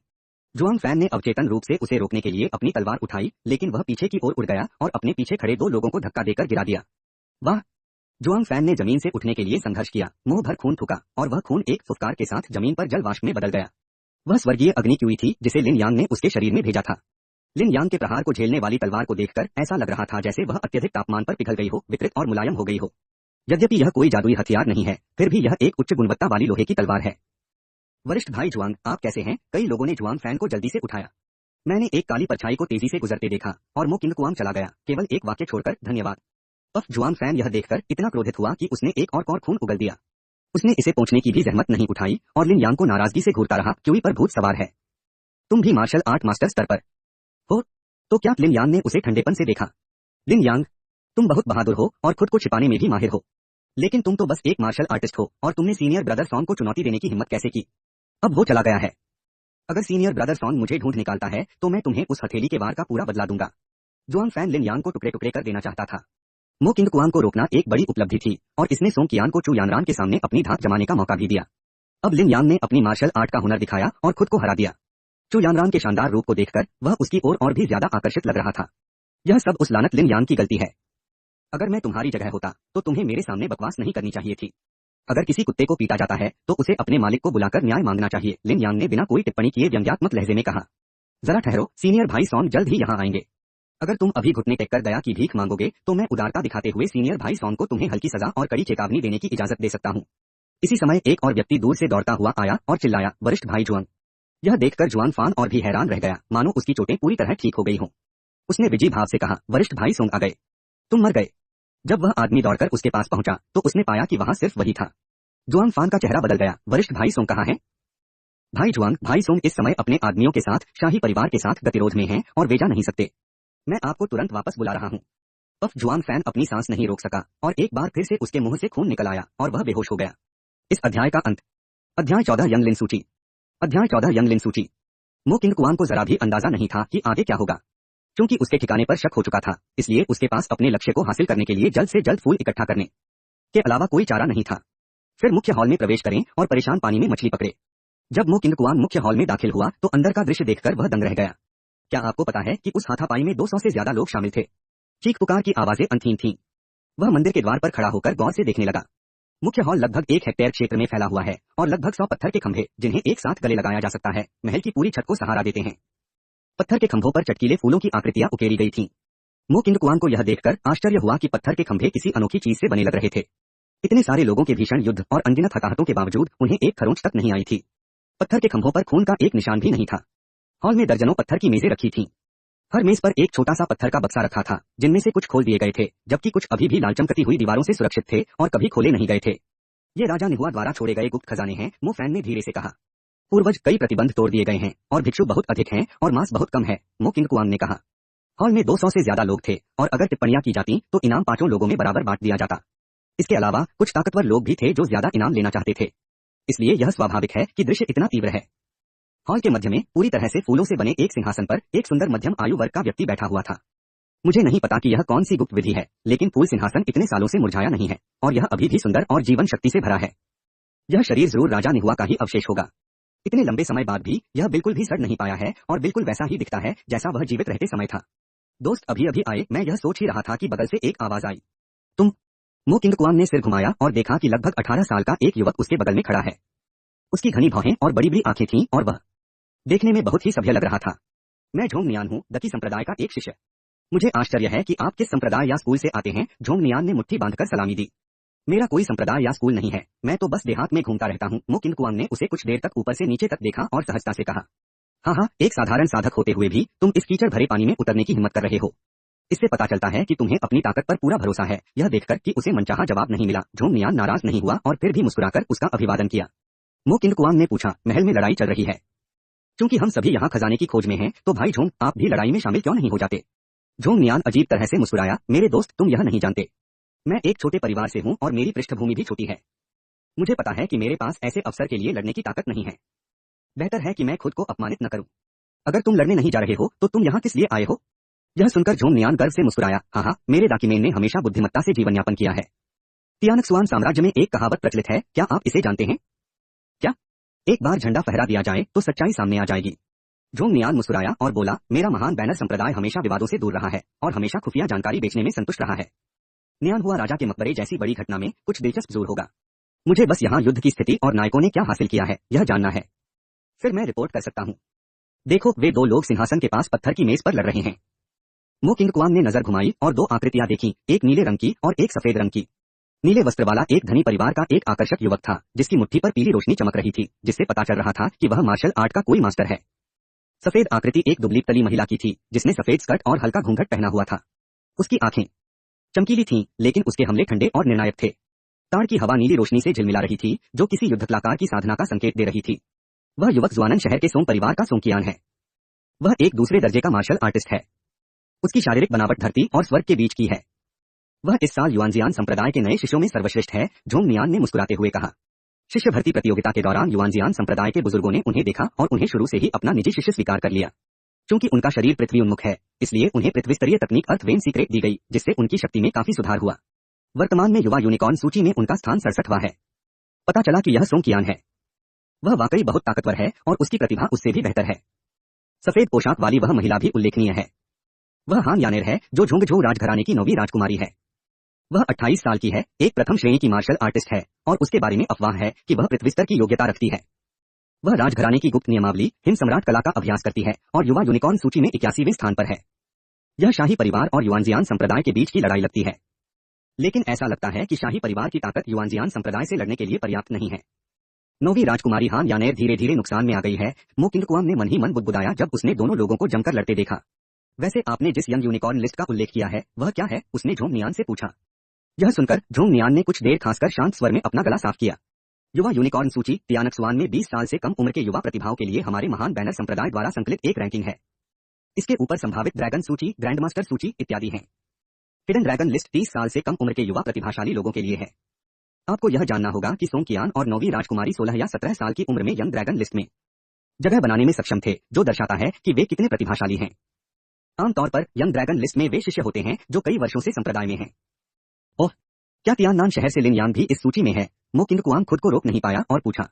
जुआंग फैन ने अवचेतन रूप से उसे रोकने के लिए अपनी तलवार उठाई, लेकिन वह पीछे की ओर उड़ गया और अपने पीछे खड़े 2 लोगों को धक्का देकर गिरा दिया। वाह! जुआंग फैन ने जमीन से उठने के लिए संघर्ष किया, मुंह भर खून थूका और वह खून एक फुफकार के साथ जमीन पर जल वाष्प में बदल गया। वह स्वर्गीय अग्नि क्यूई थी जिसे लिन यांग ने उसके शरीर में भेजा था। लिन यांग के प्रहार को झेलने वाली तलवार को देखकर ऐसा लग रहा था जैसे वह अत्यधिक तापमान पर पिघल गई हो, विकृत और मुलायम हो गई हो। यद्यपि यह कोई जादुई हथियार नहीं है, फिर भी यह एक उच्च गुणवत्ता वाली लोहे की तलवार है। वरिष्ठ भाई जुआंग, आप कैसे हैं? कई लोगों ने जुआंग फैन को जल्दी से उठाया। मैंने एक काली परछाई को तेजी से गुजरते देखा और मो किंग कुआंग चला गया, केवल एक वाक्य छोड़कर, धन्यवाद। अब जुआंग फैन यह देखकर इतना क्रोधित हुआ कि उसने एक और खून उगल दिया। उसने इसे पोंछने की भी जहमत नहीं उठाई और लिन यांग को नाराजगी से घूरता रहा, क्यूई पर भूत सवार है। तुम भी मार्शल आर्ट मास्टर स्तर पर हो? तो क्या? लिन यांग ने उसे ठंडेपन से देखा। लिन यांग, तुम बहुत बहादुर हो और खुद को छिपाने में भी माहिर हो, लेकिन तुम तो बस एक मार्शल आर्टिस्ट हो और तुमने सीनियर ब्रदर सॉन्ग को चुनौती देने की हिम्मत कैसे की? अब वो चला गया है। अगर सीनियर ब्रदर सॉन्ग मुझे ढूंढ निकालता है तो मैं तुम्हें उस हथेली के वार का पूरा बदला दूंगा। जुआंग फैन लिन यांग को टुकड़े टुकड़े कर देना चाहता था। मो किंग कुआंग को रोकना एक बड़ी उपलब्धि थी और इसने सोंग कियान को चू यानरान के सामने अपनी धाक जमाने का मौका भी दिया। अब लिन यांग ने अपनी मार्शल आर्ट का हुनर दिखाया और खुद को हरा दिया। चू यानरान के शानदार रूप को देखकर वह उसकी ओर और भी ज्यादा आकर्षित लग रहा था। यह सब उस लानत लिन यांग की गलती है। अगर मैं तुम्हारी जगह होता तो तुम्हें मेरे सामने बकवास नहीं करनी चाहिए थी। अगर किसी कुत्ते को पीटा जाता है तो उसे अपने मालिक को बुलाकर न्याय मांगना चाहिए, लिन यांग ने बिना कोई टिप्पणी किए व्यंग्यात्मक लहजे में कहा। जरा ठहरो, सीनियर भाई सॉन्ग जल्द ही यहाँ आएंगे। अगर तुम अभी घुटने टेककर दया की भीख मांगोगे तो मैं उदारता दिखाते हुए सीनियर भाई सॉन्ग को तुम्हें हल्की सजा और कड़ी चेतावनी देने की इजाजत दे सकता हूँ। इसी समय एक और व्यक्ति दूर से दौड़ता हुआ आया और चिल्लाया, वरिष्ठ भाई जुआंग। यह देखकर जुआंग फान और भी हैरान रह गया, मानो उसकी चोटें पूरी तरह ठीक हो गई हों। उसने विजयी भाव से कहा, वरिष्ठ भाई सोंग आ गए। तुम मर गए। जब वह आदमी दौड़कर उसके पास पहुंचा तो उसने पाया कि वहां सिर्फ वही था। जुआंग फान का चेहरा बदल गया। वरिष्ठ भाई सोंग कहाँ है? भाई जुआंग, भाई सोंग इस समय अपने आदमियों के साथ शाही परिवार के साथ गतिरोध में हैं और वे जा नहीं सकते। मैं आपको तुरंत वापस बुला रहा हूँ। अब जुआंग फैन अपनी सांस नहीं रोक सका और एक बार फिर से उसके मुंह से खून निकल आया और वह बेहोश हो गया। इस अध्याय का अंत। अध्याय 14 यंग लिन सूची। अध्याय 14 यंग लिन सूची। मो किंग कुआंग को जरा भी अंदाजा नहीं था कि आगे क्या होगा। क्योंकि उसके ठिकाने पर शक हो चुका था, इसलिए उसके पास अपने लक्ष्य को हासिल करने के लिए जल्द से जल्द फूल इकट्ठा करने के अलावा कोई चारा नहीं था। फिर मुख्य हॉल में प्रवेश करें और परेशान पानी में मछली पकड़े। जब मो किंग कुआंग मुख्य हॉल में दाखिल हुआ तो अंदर का दृश्य देखकर वह दंग रह गया। क्या आपको पता है कि उस हाथापाई में 200 से ज्यादा लोग शामिल थे? चीख पुकार की आवाजें अनथीन थीं। वह मंदिर के द्वार पर खड़ा होकर गौर से देखने लगा। मुख्य हॉल लगभग 1 हेक्टेयर क्षेत्र में फैला हुआ है और लगभग 100 पत्थर के खंभे, जिन्हें एक साथ गले लगाया जा सकता है, महल की पूरी छत को सहारा देते हैं। पत्थर के खंभों पर चटकीले फूलों की आकृतियां उकेरी गई थीं। मो किंग कुआंग को यह देखकर आश्चर्य हुआ कि पत्थर के खंभे किसी अनोखी चीज से बने लग रहे थे। इतने सारे लोगों के भीषण युद्ध और अनगिनत हताहतों के बावजूद उन्हें एक खरोंच तक नहीं आई थी। पत्थर के खंभों पर खून का एक निशान भी नहीं था। हॉल में दर्जनों पत्थर की मेजें रखी थीं। हर मेज पर एक छोटा सा पत्थर का बक्सा रखा था, जिनमें से कुछ खोल दिए गए थे, जबकि कुछ अभी भी लाल चमकती हुई दीवारों से सुरक्षित थे और कभी खोले नहीं गए थे। ये राजा निहुआ द्वारा छोड़े गए गुप्त खजाने हैं, मो फैन ने धीरे से कहा। पूर्वज कई प्रतिबंध तोड़ दिए गए हैं और भिक्षु बहुत अधिक हैं और मांस बहुत कम है, मो किंग कुआंग ने कहा। हॉल में 200 से ज्यादा लोग थे और अगर टिप्पणियां की जाती तो इनाम 5 लोगों में बराबर बांट दिया जाता। इसके अलावा कुछ ताकतवर लोग भी थे जो ज्यादा इनाम लेना चाहते थे, इसलिए यह स्वाभाविक है कि दृश्य इतना तीव्र है। हॉल के मध्य में पूरी तरह से फूलों से बने एक सिंहासन पर एक सुंदर मध्यम आयु वर्ग का व्यक्ति बैठा हुआ था। मुझे नहीं पता कि यह कौन सी गुप्त विधि है, लेकिन फूल सिंहासन इतने सालों से मुरझाया नहीं है और यह अभी भी सुंदर और जीवन शक्ति से भरा है। यह शरीर जरूर राजा निहुआ का ही अवशेष होगा। इतने लंबे समय बाद भी यह बिल्कुल भी सड़ नहीं पाया है और बिल्कुल वैसा ही दिखता है जैसा वह जीवित रहते समय था। दोस्त अभी अभी आए, मैं यह सोच ही रहा था कि बगल से एक आवाज आई, तुम? मो किंग कुआंग ने सिर घुमाया और देखा कि लगभग 18 साल का एक युवक उसके बगल में खड़ा है। उसकी घनी भौहें और बड़ी बड़ी आंखें थीं और वह देखने में बहुत ही सभ्य लग रहा था। मैं झोंग नियान हूँ, दकी संप्रदाय का एक शिष्य। मुझे आश्चर्य है कि आप किस संप्रदाय या स्कूल से आते हैं। झोंग नियान ने मुट्ठी बांधकर सलामी दी। मेरा कोई संप्रदाय या स्कूल नहीं है, मैं तो बस देहात में घूमता रहता हूँ। मो किंग कुआंग ने उसे कुछ देर तक ऊपर से नीचे तक देखा और सहजता से कहा, हाँ, एक साधारण साधक होते हुए भी तुम इस कीचड़ भरे पानी में उतरने की हिम्मत कर रहे हो। इससे पता चलता है कि तुम्हें अपनी ताकत पर पूरा भरोसा है। यह देखकर कि उसे मनचाहा जवाब नहीं मिला, झोंग नियान नाराज नहीं हुआ और फिर भी मुस्कुराकर उसका अभिवादन किया। मो किंग कुआंग ने पूछा, महल में लड़ाई चल रही है? क्योंकि हम सभी यहाँ खजाने की खोज में हैं, तो भाई झोंग, आप भी लड़ाई में शामिल क्यों नहीं हो जाते? झोंग नियान अजीब तरह से मुस्कुराया, मेरे दोस्त, तुम यह नहीं जानते, मैं एक छोटे परिवार से हूँ और मेरी पृष्ठभूमि भी छोटी है। मुझे पता है कि मेरे पास ऐसे अवसर के लिए लड़ने की ताकत नहीं है। बेहतर है कि मैं खुद को अपमानित न करूं। अगर तुम लड़ने नहीं जा रहे हो तो तुम यहाँ किस लिए आए हो? यह सुनकर झोंग नियान गर्व से मुस्कुराया, हाँ, मेरे दाकीमेन ने हमेशा बुद्धिमत्ता से जीवन यापन किया है। तियानक्सुआन साम्राज्य में एक कहावत प्रचलित है, क्या आप इसे जानते हैं? क्या? एक बार झंडा फहरा दिया जाए तो सच्चाई सामने आ जाएगी। झोंग नियान मुस्कुराया और बोला, मेरा महान बैनर संप्रदाय हमेशा विवादों से दूर रहा है और हमेशा खुफिया जानकारी बेचने में संतुष्ट रहा है। नियान हुआ राजा के मकबरे जैसी बड़ी घटना में कुछ दिलचस्प जरूर होगा। मुझे बस यहाँ युद्ध की स्थिति और नायकों ने क्या हासिल किया है यह जानना है, फिर मैं रिपोर्ट कर सकता हूँ। देखो, वे दो लोग सिंहासन के पास पत्थर की मेज पर लड़ रहे हैं। मो किंग कुआन ने नजर घुमाई और दो आकृतियां देखी, एक नीले रंग की और एक सफेद रंग की। नीले वस्त्र वाला एक धनी परिवार का एक आकर्षक युवक था जिसकी मुट्ठी पर पीली रोशनी चमक रही थी, जिससे पता चल रहा था कि वह मार्शल आर्ट का कोई मास्टर है। सफेद आकृति एक दुबली तली महिला की थी जिसने सफेद स्कर्ट और हल्का घूंघट पहना हुआ था। उसकी आंखें चमकीली थीं, लेकिन उसके हमले ठंडे और निर्णायक थे। ताड़ की हवा नीली रोशनी से झिलमिला रही थी जो किसी युद्ध कलाकार की साधना का संकेत दे रही थी। वह युवक जुआनन शहर के सोंग परिवार का सोंकियान है। वह एक दूसरे दर्जे का मार्शल आर्टिस्ट है। उसकी शारीरिक बनावट धरती और स्वर्ग के बीच की है। वह इस साल युआनजियान संप्रदाय के नए शिष्यों में सर्वश्रेष्ठ है, झोंग नियान ने मुस्कुराते हुए कहा। शिष्य भर्ती प्रतियोगिता के दौरान युआनजियान संप्रदाय के बुजुर्गों ने उन्हें देखा और उन्हें शुरू से ही अपना निजी शिष्य स्वीकार कर लिया। क्योंकि उनका शरीर पृथ्वी उन्मुख है, इसलिए उन्हें पृथ्वी स्तरीय तकनीक अर्थ वेन सीक्रेट दी गई, जिससे उनकी शक्ति में काफी सुधार हुआ। वर्तमान में युवा यूनिकॉर्न सूची में उनका स्थान 67वां है। पता चला कि यह सोंकियान है। वह वाकई बहुत ताकतवर है और उसकी प्रतिभा उससे भी बेहतर है। सफेद पोशाक वाली वह महिला भी उल्लेखनीय है। वह हान यानेर है जो झोंगझोउ राजघराने की 9वीं राजकुमारी है। वह 28 साल की है, एक प्रथम श्रेणी की मार्शल आर्टिस्ट है और उसके बारे में अफवाह है कि वह पृथ्वी स्तर की योग्यता रखती है। वह राजघराने की गुप्त नियमावली हिम सम्राट कला का अभ्यास करती है और युवा यूनिकॉर्न सूची में 81वें स्थान पर है। यह शाही परिवार और युआनजियान संप्रदाय के बीच की लड़ाई लगती है, लेकिन ऐसा लगता है कि शाही परिवार की ताकत युआनजियान संप्रदाय से लड़ने के लिए पर्याप्त नहीं है। 9वीं राजकुमारी हान यानेर धीरे धीरे नुकसान में आ गई है, मो किंगकुआंग ने मन ही मन बुदबुदाया जब उसने दोनों लोगों को जमकर लड़ते देखा। वैसे आपने जिस यंग यूनिकॉर्न लिस्ट का उल्लेख किया है वह क्या है? उसने झोंग नियान से पूछा। यह सुनकर झोंग नियान ने कुछ देर खासकर शांत स्वर में अपना गला साफ किया। युवा यूनिकॉर्न सूची तियानक्सुआन में 20 साल से कम उम्र के युवा प्रतिभाओं के लिए हमारे महान बैनर संप्रदाय द्वारा संकलित एक रैंकिंग है। इसके ऊपर संभावित ड्रैगन सूची, ग्रैंडमास्टर सूची इत्यादि हैं। हिडन ड्रैगन लिस्ट 30 साल से कम उम्र के युवा प्रतिभाशाली लोगों के लिए है। आपको यह जानना होगा कि सोंकियान और 9वीं राजकुमारी 16 या 17 साल की उम्र में यंग ड्रैगन लिस्ट में जगह बनाने में सक्षम थे, जो दर्शाता है कि वे कितने प्रतिभाशाली हैं। आमतौर पर यंग ड्रैगन लिस्ट में वे शिष्य होते हैं जो कई वर्षों से संप्रदाय में हैं। ओह, क्या तियाननान शहर से लिन यान भी इस सूची में है? मो किंगकुआंग खुद को रोक नहीं पाया और पूछा।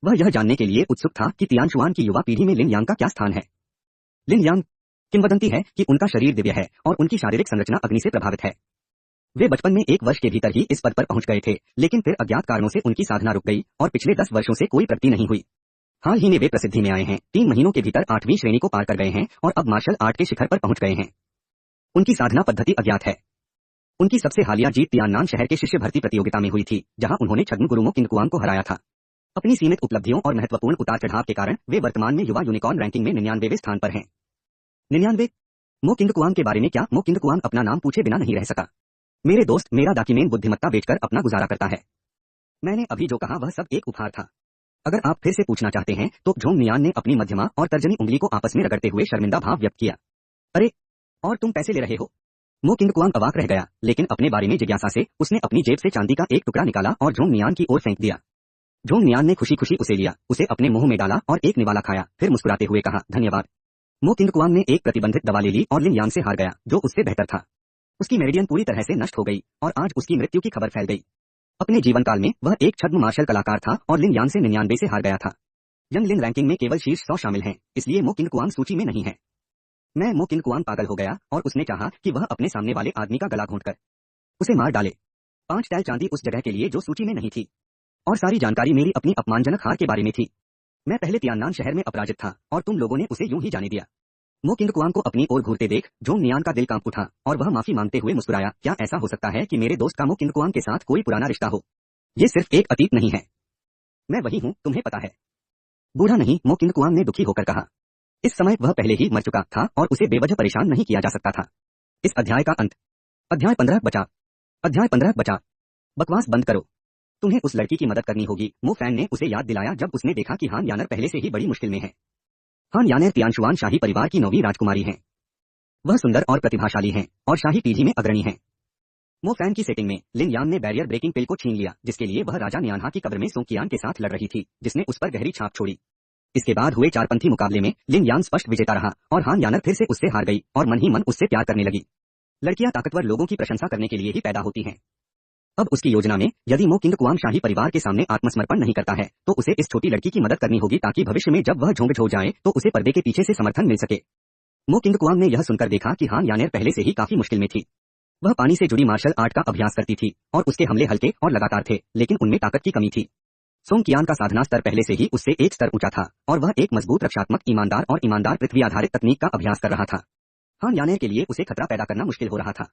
वह यह जानने के लिए उत्सुक था कि तियानशुआन की युवा पीढ़ी में लिन यांग का क्या स्थान है। लिन यांग किंवदंती है कि उनका शरीर दिव्य है और उनकी शारीरिक संरचना अग्नि से प्रभावित है। वे बचपन में 1 वर्ष के भीतर ही इस पद पर पहुंच गए थे, लेकिन फिर अज्ञात कारणों से उनकी साधना रुक गई और पिछले 10 वर्षों से कोई प्रगति नहीं हुई। हाल ही में वे प्रसिद्धि में आए हैं, 3 महीनों के भीतर 8वीं श्रेणी को पार कर गए हैं और अब मार्शल आर्ट के शिखर पर पहुंच गए हैं। उनकी साधना पद्धति अज्ञात है। उनकी सबसे हालिया जीत तियाननान शहर के शिष्य भर्ती प्रतियोगिता में हुई थी, जहां उन्होंने छद्म गुरु मो किंगकुआंग को हराया था। अपनी सीमित उपलब्धियों और महत्वपूर्ण उतार चढ़ाव के कारण वे वर्तमान में युवा यूनिकॉर्न रैंकिंग में 99वें स्थान पर हैं। 99? मो किंगकुआंग के बारे में क्या? मो किंगकुआंग अपना नाम पूछे बिना नहीं रह सका। मेरे दोस्त, मेरा डॉक्यूमेंट बुद्धिमत्ता बेचकर अपना गुजारा करता है। मैंने अभी जो कहा वह सब एक उपहार था। अगर आप फिर से पूछना चाहते हैं तो झोंग नियान ने अपनी मध्यमा और तर्जनी उंगली को आपस में रगड़ते हुए शर्मिंदा भाव व्यक्त किया। अरे, और तुम पैसे ले रहे हो? मो किंगकुआंग अवाक रह गया, लेकिन अपने बारे में जिज्ञासा से उसने अपनी जेब से चांदी का एक टुकड़ा निकाला और झोंग नियान की ओर फेंक दिया। झोंग नियान ने खुशी खुशी उसे लिया, उसे अपने मुंह में डाला और एक निवाला खाया, फिर मुस्कुराते हुए कहा, धन्यवाद। मो किंगकुआंग ने एक प्रतिबंधित दवा ले ली और लिन यांग से हार गया, जो उससे बेहतर था। उसकी मेरिडियन पूरी तरह से नष्ट हो गई और आज उसकी मृत्यु की खबर फैल गई। अपने जीवन काल में वह एक छद्म मार्शल कलाकार था और लिन यांग से 99 से हार गया था। यंग लिन रैंकिंग में केवल शीर्ष 100 शामिल हैं, इसलिए मो किंगकुआंग सूची में नहीं है। मो किंगकुआंग पागल हो गया और उसने चाहा कि वह अपने सामने वाले आदमी का गला घोंटकर उसे मार डाले। 5 टैल चांदी उस जगह के लिए जो सूची में नहीं थी, और सारी जानकारी मेरी अपनी अपमानजनक हार के बारे में थी। मैं पहले तियाननान शहर में अपराजित था और तुम लोगों ने उसे यूं ही जाने दिया। मो किंगकुआंग को अपनी ओर घूरते देख झोंग नियान का दिल कांप उठा और वह माफी मांगते हुए मुस्कुराया। क्या ऐसा हो सकता है कि मेरे दोस्त का मो किंगकुआंग के साथ कोई पुराना रिश्ता हो? ये सिर्फ एक अतीत नहीं है। मैं वही हूँ, तुम्हें पता है। बूढ़ा नहीं, मो किंगकुआंग ने दुखी होकर कहा। इस समय वह पहले ही मर चुका था और उसे बेवजह परेशान नहीं किया जा सकता था। इस अध्याय का अंत। अध्याय 15 बचा। अध्याय 15 बचा। बकवास बंद करो। तुम्हें उस लड़की की मदद करनी होगी, मो फैन ने उसे याद दिलाया जब उसने देखा कि हान यानर पहले से ही बड़ी मुश्किल में है। हान यानेर तियानशुआन शाही परिवार की 9वीं राजकुमारी हैं। वह सुंदर और प्रतिभाशाली हैं और शाही पीढ़ी में अग्रणी हैं। मो फैन की सेटिंग में लिन यान ने बैरियर ब्रेकिंग पिल को छीन लिया, जिसके लिए वह राजा नियानहा की कब्र में सोंकियान के साथ लड़ रही थी, जिसने उस पर गहरी छाप छोड़ी। इसके बाद हुए चारपंथी मुकाबले में लिन यान स्पष्ट विजेता रहा और हान यानर फिर से उससे हार गई और मन ही मन उससे प्यार करने लगी। लड़कियां ताकतवर लोगों की प्रशंसा करने के लिए ही पैदा होती हैं। अब उसकी योजना में यदि मो किंग कुआंग शाही परिवार के सामने आत्मसमर्पण नहीं करता है तो उसे इस छोटी लड़की की मदद करनी होगी ताकि भविष्य में जब वह झोंग जाए तो उसे पर्दे के पीछे से समर्थन मिल सके। मो किंग कुआंग ने यह सुनकर देखा कि हान यानेर पहले से ही काफी मुश्किल में थी। वह पानी से जुड़ी मार्शल आर्ट का अभ्यास करती थी और उसके हमले हल्के और लगातार थे, लेकिन उनमें ताकत की कमी थी। सोंग कियान का साधना स्तर पहले से ही उससे एक स्तर ऊंचा था और वह एक मजबूत रक्षात्मक ईमानदार पृथ्वी आधारित तकनीक का अभ्यास कर रहा था। हान यानेर के लिए उसे खतरा पैदा करना मुश्किल हो रहा था।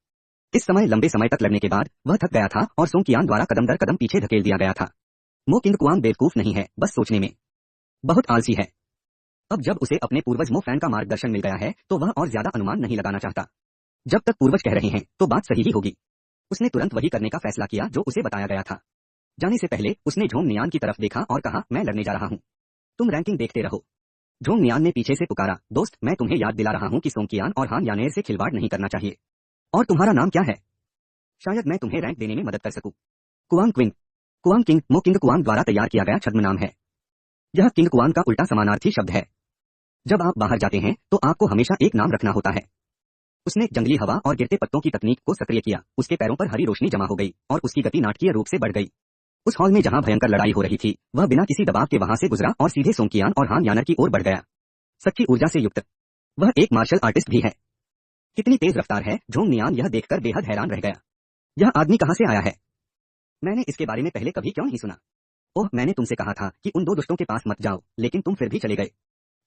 इस समय लंबे समय तक लड़ने के बाद वह थक गया था और सोंग कियान द्वारा कदम दर कदम पीछे धकेल दिया गया था। मो किंग कुआंग बेवकूफ नहीं है, बस सोचने में बहुत आलसी है। अब जब उसे अपने पूर्वज मो फैन का मार्गदर्शन मिल गया है तो वह और ज्यादा अनुमान नहीं लगाना चाहता। जब तक पूर्वज कह रहे हैं तो बात सही ही होगी। उसने तुरंत वही करने का फैसला किया जो उसे बताया गया था। जाने से पहले उसने झोंग नियान की तरफ देखा और कहा, मैं लड़ने जा रहा हूँ, तुम रैंकिंग देखते रहो। झोंग नियान ने पीछे से पुकारा, दोस्त मैं तुम्हें याद दिला रहा हूँ कि सोंग कियान और हान यानेर से खिलवाड़ नहीं करना चाहिए। और तुम्हारा नाम क्या है? शायद मैं तुम्हें रैंक देने में मदद कर सकूं। कुआंग क्विंग। कुआंग किंग मो किंग कुआंग द्वारा तैयार किया गया छद्म नाम है। यह किंग कुआंग का उल्टा समानार्थी शब्द है। जब आप बाहर जाते हैं तो आपको हमेशा एक नाम रखना होता है। उसने जंगली हवा और गिरते पत्तों की तकनीक को सक्रिय किया। उसके पैरों पर हरी रोशनी जमा हो गई और उसकी गति नाटकीय रूप से बढ़ गई। उस हॉल में जहां भयंकर लड़ाई हो रही थी वह बिना किसी दबाव के वहां से गुजरा और सीधे सोंग कियान और हान यानर की ओर बढ़ गया, सच्ची ऊर्जा से युक्त। वह एक मार्शल आर्टिस्ट भी है। कितनी तेज रफ्तार है, झोंग नियान यह देखकर बेहद हैरान रह गया। यह आदमी कहां से आया है? मैंने इसके बारे में पहले कभी क्यों नहीं सुना? ओह, मैंने तुमसे कहा था कि उन दो दुष्टों के पास मत जाओ, लेकिन तुम फिर भी चले गए।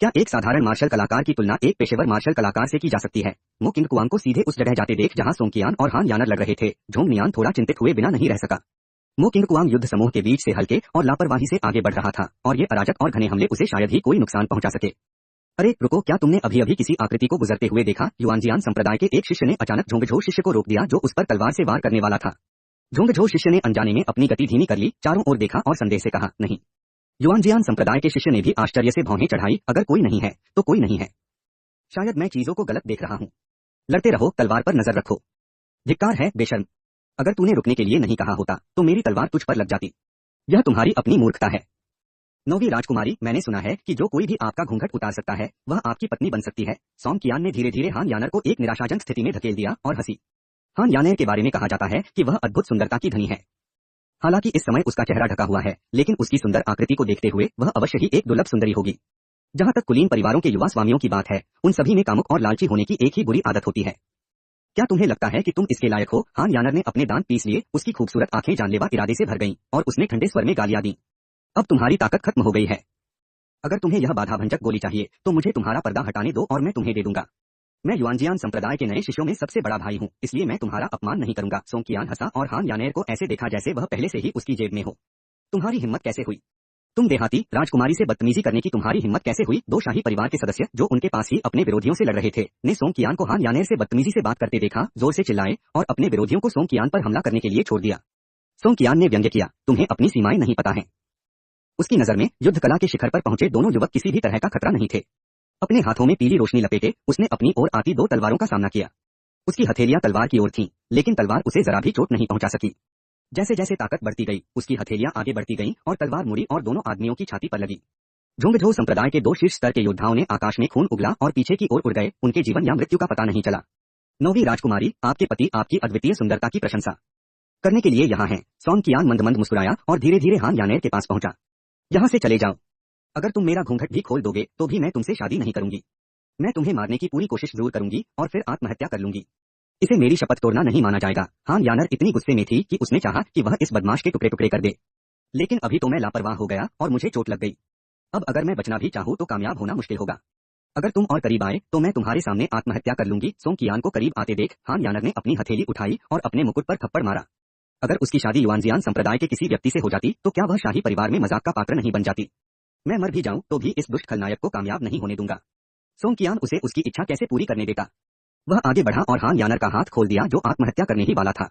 क्या एक साधारण मार्शल कलाकार की तुलना एक पेशेवर मार्शल कलाकार से की जा सकती है? मो किंग कुआंग को सीधे उस जगह जाते देख जहां सोंग कियान और हान यानर लड़ रहे थे, झोंग नियान थोड़ा चिंतित हुए बिना नहीं रह सका। मो किंग कुआंग युद्ध समूह के बीच से हल्के और लापरवाही से आगे बढ़ रहा था और ये अराजक और घने हमले उसे शायद ही कोई नुकसान पहुंचा सके। अरे रुको, क्या तुमने अभी अभी किसी आकृति को गुजरते हुए देखा? युआनजियान संप्रदाय के एक शिष्य ने अचानक झोंगझो शिष्य को रोक दिया जो उस पर तलवार से वार करने वाला था। झोंगझो शिष्य ने अनजाने में अपनी गति धीमी कर ली, चारों ओर देखा और संदेह से कहा, नहीं। युआनजियान संप्रदाय के शिष्य ने भी आश्चर्य से भौहें चढ़ाई, अगर कोई नहीं है तो कोई नहीं है। शायद मैं चीजों को गलत देख रहा हूँ। लड़ते रहो, तलवार पर नजर रखो। धिक्कार है बेशर्म, अगर तूने रुकने के लिए नहीं कहा होता तो मेरी तलवार तुझ पर लग जाती। यह तुम्हारी अपनी मूर्खता है। नौवीं राजकुमारी, मैंने सुना है कि जो कोई भी आपका घूंघट उतार सकता है वह आपकी पत्नी बन सकती है। सोंग कियान ने धीरे धीरे हान यानर को एक निराशाजनक स्थिति में धकेल दिया और हंसी। हान यानर के बारे में कहा जाता है कि वह अद्भुत सुंदरता की धनी है। हालांकि इस समय उसका चेहरा ढका हुआ है, लेकिन उसकी सुंदर आकृति को देखते हुए वह अवश्य ही एक दुर्लभ सुंदरी होगी। जहां तक कुलीन परिवारों के युवा स्वामियों की बात है, उन सभी में कामुक और लालची होने की एक ही बुरी आदत होती है। क्या तुम्हें लगता है कि तुम इसके लायक हो? हान यानर ने अपने दांत पीस लिए, उसकी खूबसूरत आंखें जानलेवा इरादे से भर गईं और उसने ठंडे स्वर में गालियां दी। अब तुम्हारी ताकत खत्म हो गई है। अगर तुम्हें यह बाधा भंजक गोली चाहिए तो मुझे तुम्हारा पर्दा हटाने दो और मैं तुम्हें दे दूंगा। मैं युआनजियान संप्रदाय के नए शिष्यों में सबसे बड़ा भाई हूँ, इसलिए मैं तुम्हारा अपमान नहीं करूंगा। सोंग कियान हंसा और हान यानर को ऐसे देखा जैसे वह पहले से ही उसकी जेब में हो। तुम्हारी हिम्मत कैसे हुई? तुम देहाती राजकुमारी से बदतमीजी करने की तुम्हारी हिम्मत कैसे हुई? दो शाही परिवार के सदस्य जो उनके पास ही अपने विरोधियों से लड़ रहे थे ने सोंग कियान को हान यानर से बदतमीजी से बात करते देखा, जोर से चिल्लाए और अपने विरोधियों को सोंग कियान पर हमला करने के लिए छोड़ दिया। सोंग कियान ने व्यंग्य किया, तुम्हें अपनी सीमाएं नहीं पता है। उसकी नजर में युद्ध कला के शिखर पर पहुंचे दोनों युवक किसी भी तरह का खतरा नहीं थे। अपने हाथों में पीली रोशनी लपेटे उसने अपनी ओर आती दो तलवारों का सामना किया। उसकी हथेलियां तलवार की ओर थीं, लेकिन तलवार उसे जरा भी चोट नहीं पहुंचा सकी। जैसे जैसे ताकत बढ़ती गई उसकी हथेलियां आगे बढ़ती गईं और तलवार मुड़ी और दोनों आदमियों की छाती पर लगी। झोंगझो संप्रदाय के दो शीर्ष स्तर के योद्धाओं ने आकाश में खून उगला और पीछे की ओर उड़ गए, उनके जीवन या मृत्यु का पता नहीं चला। नौवीं राजकुमारी, आपके पति आपकी अद्वितीय सुंदरता की प्रशंसा करने के लिए यहाँ हैं। सोंग कियान मंद मंद मुस्कुराया और धीरे धीरे हान यानर के पास पहुंचा। यहाँ से चले जाओ। अगर तुम मेरा घूंघट भी खोल दोगे तो भी मैं तुमसे शादी नहीं करूंगी। मैं तुम्हें मारने की पूरी कोशिश जरूर करूंगी और फिर आत्महत्या कर लूंगी। इसे मेरी शपथ तोड़ना नहीं माना जाएगा। हान यानर इतनी गुस्से में थी कि उसने चाहा कि वह इस बदमाश के टुकड़े टुकड़े कर दे, लेकिन अभी तो मैं लापरवाह हो गया और मुझे चोट लग गई। अब अगर मैं बचना भी चाहूँ तो कामयाब होना मुश्किल होगा। अगर तुम और करीब आए तो मैं तुम्हारे सामने आत्महत्या कर लूंगी। सोंग कियान को करीब आते देख हान यानर ने अपनी हथेली उठाई और अपने मुकुट पर थप्पड़ मारा। अगर उसकी शादी युआनजियान संप्रदाय के किसी व्यक्ति से हो जाती तो क्या वह शाही परिवार में मजाक का पात्र नहीं बन जाती? मैं मर भी जाऊं तो भी इस दुष्ट खलनायक को कामयाब नहीं होने दूंगा। सोंग कियान उसे उसकी इच्छा कैसे पूरी करने देता? वह आगे बढ़ा और हान यानर का हाथ खोल दिया जो आत्महत्या करने ही वाला था।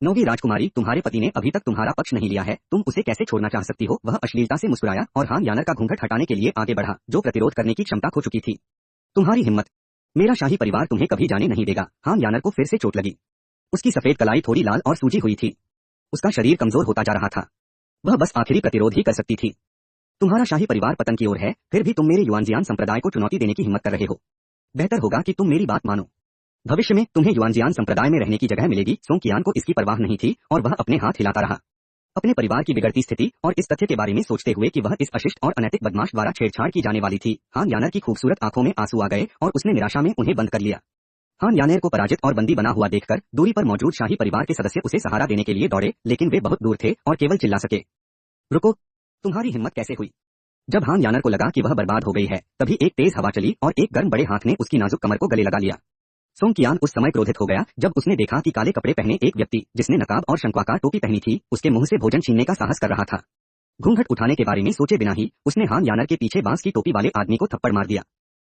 नौवीं राजकुमारी, तुम्हारे पति ने अभी तक तुम्हारा पक्ष नहीं लिया है, तुम उसे कैसे छोड़ना चाह सकती हो? वह अश्लीलता से मुस्कुराया और हान यानर का घूंघट हटाने के लिए आगे बढ़ा, जो प्रतिरोध करने की क्षमता खो चुकी थी। तुम्हारी हिम्मत, मेरा शाही परिवार तुम्हें कभी जाने नहीं देगा। हान यानर को फिर से चोट लगी। उसकी सफेद कलाई थोड़ी लाल और सूजी हुई थी। उसका शरीर कमजोर होता जा रहा था। वह बस आखिरी प्रतिरोध ही कर सकती थी। तुम्हारा शाही परिवार पतन की ओर है, फिर भी तुम मेरे युआनजियान संप्रदाय को चुनौती देने की हिम्मत कर रहे हो। बेहतर होगा कि तुम मेरी बात मानो। भविष्य में तुम्हें युआनजियान संप्रदाय में रहने की जगह मिलेगी। सोंग कियान को इसकी परवाह नहीं थी और वह अपने हाथ हिलाता रहा। अपने परिवार की बिगड़ती स्थिति और इस तथ्य के बारे में सोचते हुए कि वह इस अशिष्ट और अनैतिक बदमाश द्वारा छेड़छाड़ की जाने वाली थी, हान यानर की खूबसूरत आंखों में आंसू आ गए और उसने निराशा में उन्हें बंद कर लिया। हान यानेर को पराजित और बंदी बना हुआ देखकर दूरी पर मौजूद शाही परिवार के सदस्य उसे सहारा देने के लिए दौड़े, लेकिन वे बहुत दूर थे और केवल चिल्ला सके, रुको, तुम्हारी हिम्मत कैसे हुई? जब हान यानर को लगा कि वह बर्बाद हो गई है, तभी एक तेज हवा चली और एक गर्म बड़े हाथ ने उसकी नाजुक कमर को गले लगा लिया। सोंग कियान उस समय क्रोधित हो गया जब उसने देखा कि काले कपड़े पहने एक व्यक्ति जिसने नकाब और शंक्वाकार टोपी पहनी थी, उसके मुंह से भोजन छीनने का साहस कर रहा था। घूंघट उठाने के बारे में सोचे बिना ही उसने हान यानर के पीछे बांस की टोपी वाले आदमी को थप्पड़ मार दिया।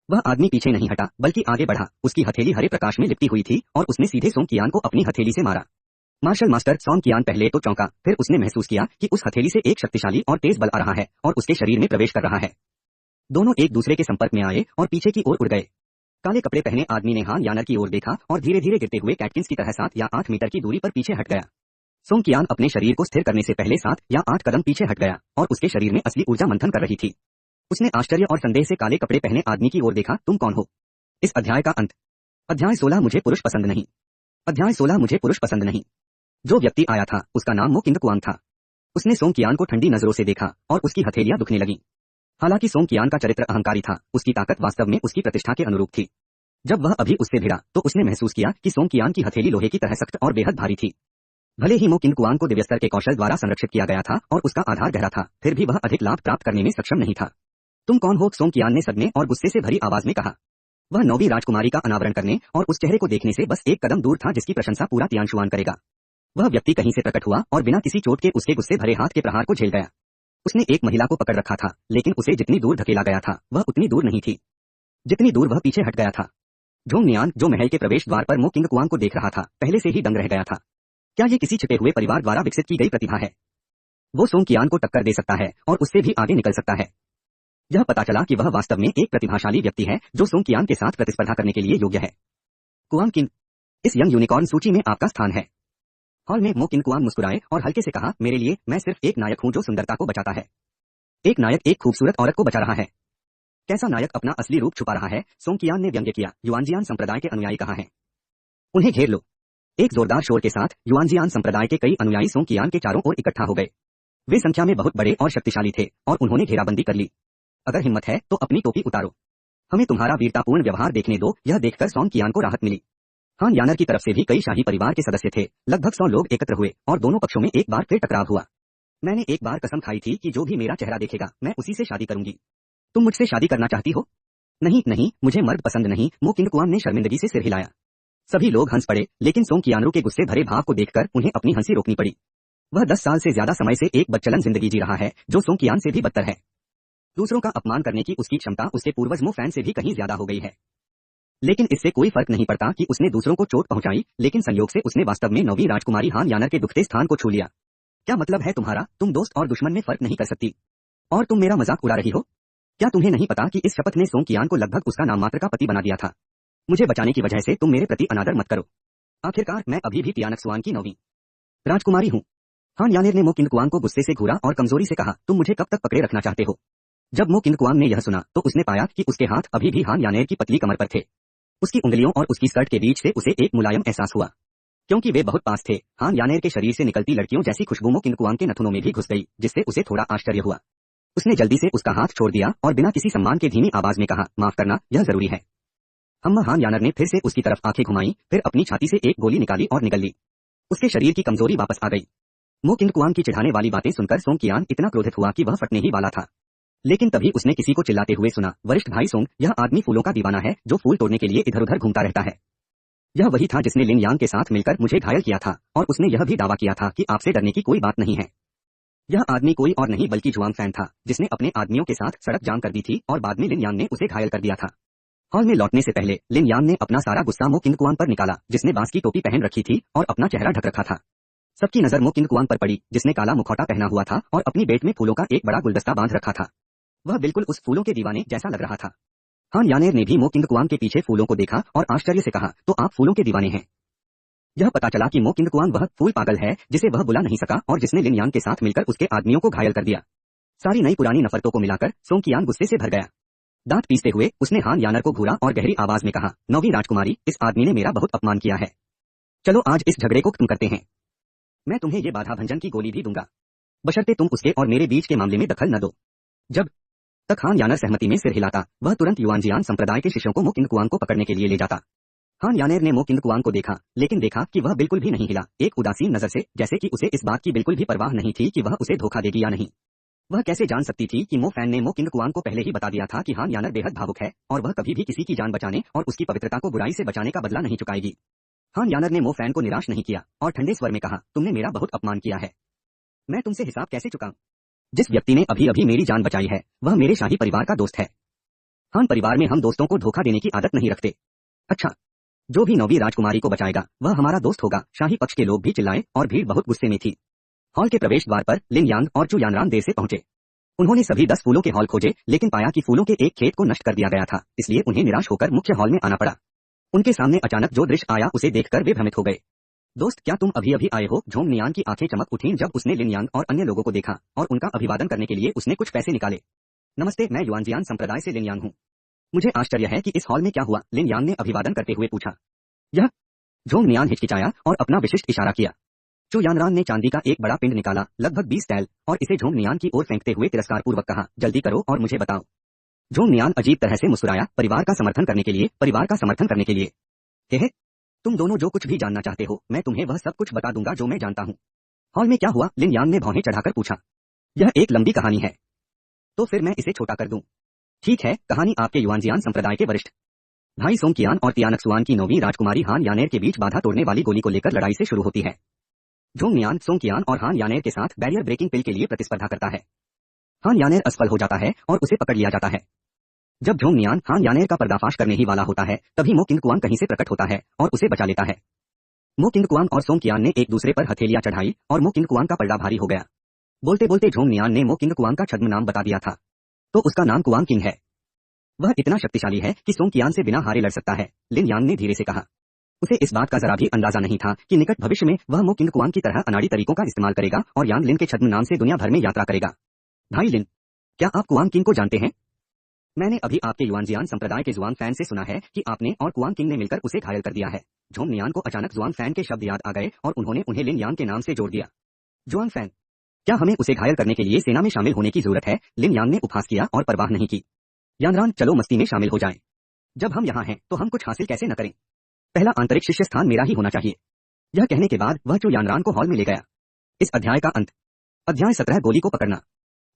वह आदमी पीछे नहीं हटा बल्कि आगे बढ़ा। उसकी हथेली हरे प्रकाश में लिपटी हुई थी और उसने सीधे सोंग कियान को अपनी हथेली से मारा। मार्शल मास्टर सोंग कियान पहले तो चौंका, फिर उसने महसूस किया कि उस हथेली से एक शक्तिशाली और तेज बल आ रहा है और उसके शरीर में प्रवेश कर रहा है। दोनों एक दूसरे के संपर्क में आए और पीछे की ओर उड़ गए। काले कपड़े पहने आदमी ने हान यानर की ओर देखा और धीरे धीरे गिरते हुए कैटकिंस की तरह 7 या 8 मीटर की दूरी पर पीछे हट गया। सोंग कियान अपने शरीर को स्थिर करने से पहले 7 या 8 कदम पीछे हट गया और उसके शरीर में असली ऊर्जा मंथन कर रही थी। उसने आश्चर्य और संदेह से काले कपड़े पहने आदमी की ओर देखा, तुम कौन हो? इस अध्याय का अंत। अध्याय 16 मुझे पुरुष पसंद नहीं। अध्याय 16 मुझे पुरुष पसंद नहीं। जो व्यक्ति आया था उसका नाम मो किंग कुआंग था। उसने सोंग कियान को ठंडी नजरों से देखा और उसकी हथेलियां दुखने लगीं। हालांकि सोंग कियान का चरित्र अहंकारी था, उसकी ताकत वास्तव में उसकी प्रतिष्ठा के अनुरूप थी। जब वह अभी उससे भिड़ा तो उसने महसूस किया कि सोंग कियान की हथेली लोहे की तरह सख्त और बेहद भारी थी। भले ही मो किंग कुआंग को दिव्यस्तर के कौशल द्वारा संरक्षित किया गया था और उसका आधार गहरा था, फिर भी वह अधिक लाभ प्राप्त करने में सक्षम नहीं था। तुम कौन हो? सोंग कियान ने सदमे और गुस्से से भरी आवाज में कहा। वह 9वीं राजकुमारी का अनावरण करने और उस चेहरे को देखने से बस एक कदम दूर था जिसकी प्रशंसा पूरा तियानशुआन करेगा। वह व्यक्ति कहीं से प्रकट हुआ और बिना किसी चोट के उसके गुस्से भरे हाथ के प्रहार को झेल गया। उसने एक महिला को पकड़ रखा था, लेकिन उसे जितनी दूर धकेला गया था वह उतनी दूर नहीं थी जितनी दूर वह पीछे हट गया था। झोंग नियान, जो महल के प्रवेश द्वार पर मो किंग कुआंग को देख रहा था, पहले से ही दंग रह गया था। क्या ये किसी छिपे हुए परिवार द्वारा विकसित की गई प्रतिभा है? वो सोंग कियान को टक्कर दे सकता है और उससे भी आगे निकल सकता है। यह पता चला कि वह वास्तव में एक प्रतिभाशाली व्यक्ति है जो सोंग कियान के साथ प्रतिस्पर्धा करने के लिए योग्य है। कुआंग किंग, इस यंग यूनिकॉर्न सूची में आपका स्थान है। हॉल में मो किंग कुआंग मुस्कुराए और हल्के से कहा, मेरे लिए मैं सिर्फ एक नायक हूं जो सुंदरता को बचाता है। एक नायक एक खूबसूरत औरत को बचा रहा है। कैसा नायक अपना असली रूप छुपा रहा है? सोंग कियान ने व्यंग्य किया। युआनजियान संप्रदाय के अनुयायी कहां हैं? उन्हें घेर लो। एक जोरदार शोर के साथ युआनजियान संप्रदाय के कई अनुयायी सोंग कियान के चारों ओर इकट्ठा हो गए। वे संख्या में बहुत बड़े और शक्तिशाली थे और उन्होंने घेराबंदी कर ली। अगर हिम्मत है तो अपनी टोपी उतारो, हमें तुम्हारा वीरतापूर्ण व्यवहार देखने दो। यह देखकर सोंग कियान को राहत मिली। हान यानर की तरफ से भी कई शाही परिवार के सदस्य थे। लगभग 100 लोग एकत्र हुए और दोनों पक्षों में एक बार फिर टकराव हुआ। मैंने एक बार कसम खाई थी कि जो भी मेरा चेहरा देखेगा मैं उसी से शादी करूंगी। तुम मुझसे शादी करना चाहती हो? नहीं नहीं, मुझे मर्द पसंद नहीं। मो किंग कुआंग ने शर्मिंदगी से सिर हिलाया। सभी लोग हंस पड़े, लेकिन सोंग कियानरू के गुस्से भरे भाव को देखकर उन्हें अपनी हंसी रोकनी पड़ी। वह 10 साल से ज्यादा समय से एक बदचलन जिंदगी जी रहा है जो सोंग कियान से भी बदतर है। दूसरों का अपमान करने की उसकी क्षमता उसके पूर्वज मो फैन से भी कहीं ज्यादा हो गई है। लेकिन इससे कोई फर्क नहीं पड़ता कि उसने दूसरों को चोट पहुंचाई, लेकिन संयोग से उसने वास्तव में 9वीं राजकुमारी हान यानर के दुखते स्थान को छू लिया। क्या मतलब है तुम्हारा? तुम दोस्त और दुश्मन में फर्क नहीं कर सकती और तुम मेरा मजाक उड़ा रही हो? क्या तुम्हें नहीं पता कि इस शपथ ने सोंग कियान को लगभग उसका नाम मात्र का पति बना दिया था? मुझे बचाने की वजह से तुम मेरे प्रति अनादर मत करो। आखिरकार मैं अभी भी तियानक्सुआन की 9वीं राजकुमारी हूँ। हान यानेर ने मो किंग कुआंग को गुस्से से घूरा और कमजोरी से कहा, तुम मुझे कब तक पकड़े रखना चाहते हो? जब मो किंग कुआंग ने यह सुना तो उसने पाया कि उसके हाथ अभी भी हान यानेर की पतली कमर पर थे। उसकी उंगलियों और उसकी स्कर्ट के बीच से उसे एक मुलायम एहसास हुआ। क्योंकि वे बहुत पास थे, हान यानेर के शरीर से निकलती लड़कियों जैसी खुशबू मो किंग कुआंग के नथुनों में भी घुस गई, जिससे उसे थोड़ा आश्चर्य हुआ। उसने जल्दी से उसका हाथ छोड़ दिया और बिना किसी सम्मान के धीमी आवाज में कहा, माफ करना, यह जरूरी है। हान यानर ने फिर से उसकी तरफ आंखें घुमाई, फिर अपनी छाती से एक गोली निकाली और निगल ली। उसके शरीर की कमजोरी वापस आ गई। मो किंग कुआंग की चिढ़ाने वाली बातें सुनकर सोंग कियान इतना क्रोधित हुआ कि वह फटने ही वाला था। लेकिन तभी उसने किसी को चिल्लाते हुए सुना, वरिष्ठ भाई सोंग, यह आदमी फूलों का दीवाना है जो फूल तोड़ने के लिए इधर उधर घूमता रहता है। यह वही था जिसने लिन यांग के साथ मिलकर मुझे घायल किया था और उसने यह भी दावा किया था कि आपसे डरने की कोई बात नहीं है। यह आदमी कोई और नहीं बल्कि जुआंग फैन था, जिसने अपने आदमियों के साथ सड़क जाम कर दी थी और बाद में लिन यांग ने उसे घायल कर दिया था। हॉल में लौटने से पहले लिन यांग ने अपना सारा गुस्सा मो किंग कुआंग पर निकाला, जिसने बांस की टोपी पहन रखी थी और अपना चेहरा ढक रखा था। सबकी नजर मो किंग कुआंग पर पड़ी, जिसने काला मुखौटा पहना हुआ था और अपनी बेट में फूलों का एक बड़ा गुलदस्ता बांध रखा था। वह बिल्कुल उस फूलों के दीवाने जैसा लग रहा था। हान यानेर ने भी मो किंग कुआंग के पीछे फूलों को देखा और आश्चर्य से कहा, तो आप फूलों के दीवाने हैं? यह पता चला कि मो किंग कुआंग वह फूल पागल है जिसे वह बुला नहीं सका और जिसने लिन यांग के साथ मिलकर उसके आदमियों को घायल कर दिया। सारी नई पुरानी नफरतों को मिलाकर सोंग कियान गुस्से से भर गया। दांत पीसते हुए उसने हान यानर को घूरा और गहरी आवाज में कहा, 9वीं राजकुमारी, इस आदमी ने मेरा बहुत अपमान किया है। चलो आज इस झगड़े को खत्म करते हैं। मैं तुम्हें ये बाधा भंजन की गोली भी दूंगा, बशर्ते तुम उसके और मेरे बीच के मामले में दखल न दो। जब तक हान यानर सहमति में सिर हिलाता, वह तुरंत युआनजियान संप्रदाय के शिष्यों को मो किंगकुआंग को पकड़ने के लिए ले जाता। हान यानर ने मो किंगकुआंग को देखा, लेकिन देखा कि वह बिल्कुल भी नहीं हिला, एक उदासीन नजर से, जैसे कि उसे इस बात की बिल्कुल भी परवाह नहीं थी कि वह उसे धोखा देगी या नहीं। वह कैसे जान सकती थी कि मो फैन ने मो किंगकुआंग को पहले ही बता दिया था कि हान यानर बेहद भावुक है और वह कभी भी किसी की जान बचाने और उसकी पवित्रता को बुराई से बचाने का बदला नहीं चुकाएगी। हान यानर ने मो फैन को निराश नहीं किया और ठंडे स्वर में कहा, तुमने मेरा बहुत अपमान किया है, मैं तुमसे हिसाब कैसे चुकाऊं? जिस व्यक्ति ने अभी अभी मेरी जान बचाई है वह मेरे शाही परिवार का दोस्त है। हान परिवार में हम दोस्तों को धोखा देने की आदत नहीं रखते। अच्छा, जो भी 9वीं राजकुमारी को बचाएगा वह हमारा दोस्त होगा। शाही पक्ष के लोग भी चिल्लाए और भीड़ बहुत गुस्से में थी। हॉल के प्रवेश द्वार पर लिन यांग और चू यानरान देर से पहुंचे। उन्होंने सभी 10 फूलों के हॉल खोजे, लेकिन पाया कि फूलों के एक खेत को नष्ट कर दिया गया था, इसलिए उन्हें निराश होकर मुख्य हॉल में आना पड़ा। उनके सामने अचानक जो दृश्य आया उसे देखकर वे भ्रमित हो गए। दोस्त, क्या तुम अभी अभी आए हो? झोंग नियान की आंखें चमक उठीं जब उसने लिन यांग और अन्य लोगों को देखा और उनका अभिवादन करने के लिए उसने कुछ पैसे निकाले। नमस्ते, मैं युआनजियान संप्रदाय से लिन यांग हूँ। मुझे आश्चर्य है कि इस हॉल में क्या हुआ? लिन यांग ने अभिवादन करते हुए पूछा। यह? झोंग नियान हिचकिचाया और अपना विशिष्ट इशारा किया। चू यानरान ने चांदी का एक बड़ा पिंड निकाला, लगभग 20 टैल, और इसे झोंग नियान की ओर फेंकते हुए तिरस्कार पूर्वक कहा, जल्दी करो और मुझे बताओ। झोंग नियान अजीब तरह से मुस्कुराया, परिवार का समर्थन करने के लिए, परिवार का समर्थन करने के लिए। हे, तुम दोनों जो कुछ भी जानना चाहते हो मैं तुम्हें वह सब कुछ बता दूंगा जो मैं जानता हूँ। हॉल में क्या हुआ? लिन यांग ने भौहें चढ़ाकर पूछा। यह एक लंबी कहानी है, तो फिर मैं इसे छोटा कर दूं। ठीक है, कहानी आपके युआनजियान संप्रदाय के वरिष्ठ भाई सोंग कियान और तियानक्सुआन की 9वीं राजकुमारी हान यानेर के बीच बाधा तोड़ने वाली गोली को लेकर लड़ाई से शुरू होती है। झोंग नियान सोंग कियान और हान यानेर के साथ बैरियर ब्रेकिंग पिल के लिए प्रतिस्पर्धा करता है। हान यानेर असफल हो जाता है और उसे पकड़ लिया जाता है। जब झोंग नियान हान यानेर का पर्दाफाश करने ही वाला होता है तभी मो किंगकुआंग कहीं से प्रकट होता है और उसे बचा लेता है। मो किंगकुआंग और सोंग कियान ने एक दूसरे पर हथेलियां चढ़ाई और मो किंगकुआंग का पलड़ा भारी हो गया। बोलते बोलते झोंग नियान ने मो किंगकुआंग का छद्म नाम बता दिया था, तो उसका नाम कुआंग किंग है। वह इतना शक्तिशाली है कि सोंग कियान से बिना हारे लड़ सकता है, लिन यांग ने धीरे से कहा। उसे इस बात का जरा भी अंदाजा नहीं था कि निकट भविष्य में वह मो किंगकुआंग की तरह अनाड़ी तरीकों का इस्तेमाल करेगा और यांग लिन के छद्म नाम से दुनिया भर में यात्रा करेगा। भाई लिन, क्या आप कुआंग किंग को जानते हैं? मैंने अभी आपके युआनजियान संप्रदाय के जुआन फैन से सुना है कि आपने और कुआंग किंग ने मिलकर उसे घायल कर दिया है। झोंग नियान को अचानक जुआन फैन के शब्द याद आ गए और उन्होंने उन्हें लिन यांग के नाम से जोड़ दिया। जुआन फैन, क्या हमें उसे घायल करने के लिए सेना में शामिल होने की जरूरत है? लिन यांग ने उपहास किया और परवाह नहीं की। यानरान, चलो मस्ती में शामिल हो जाएं। जब हम यहाँ हैं तो हम कुछ हासिल कैसे न करें? पहला आंतरिक शिष्य स्थान मेरा ही होना चाहिए। यह कहने के बाद वह चू यानरान को हॉल में ले गया। इस अध्याय का अंत। अध्याय 17 गोली को पकड़ना।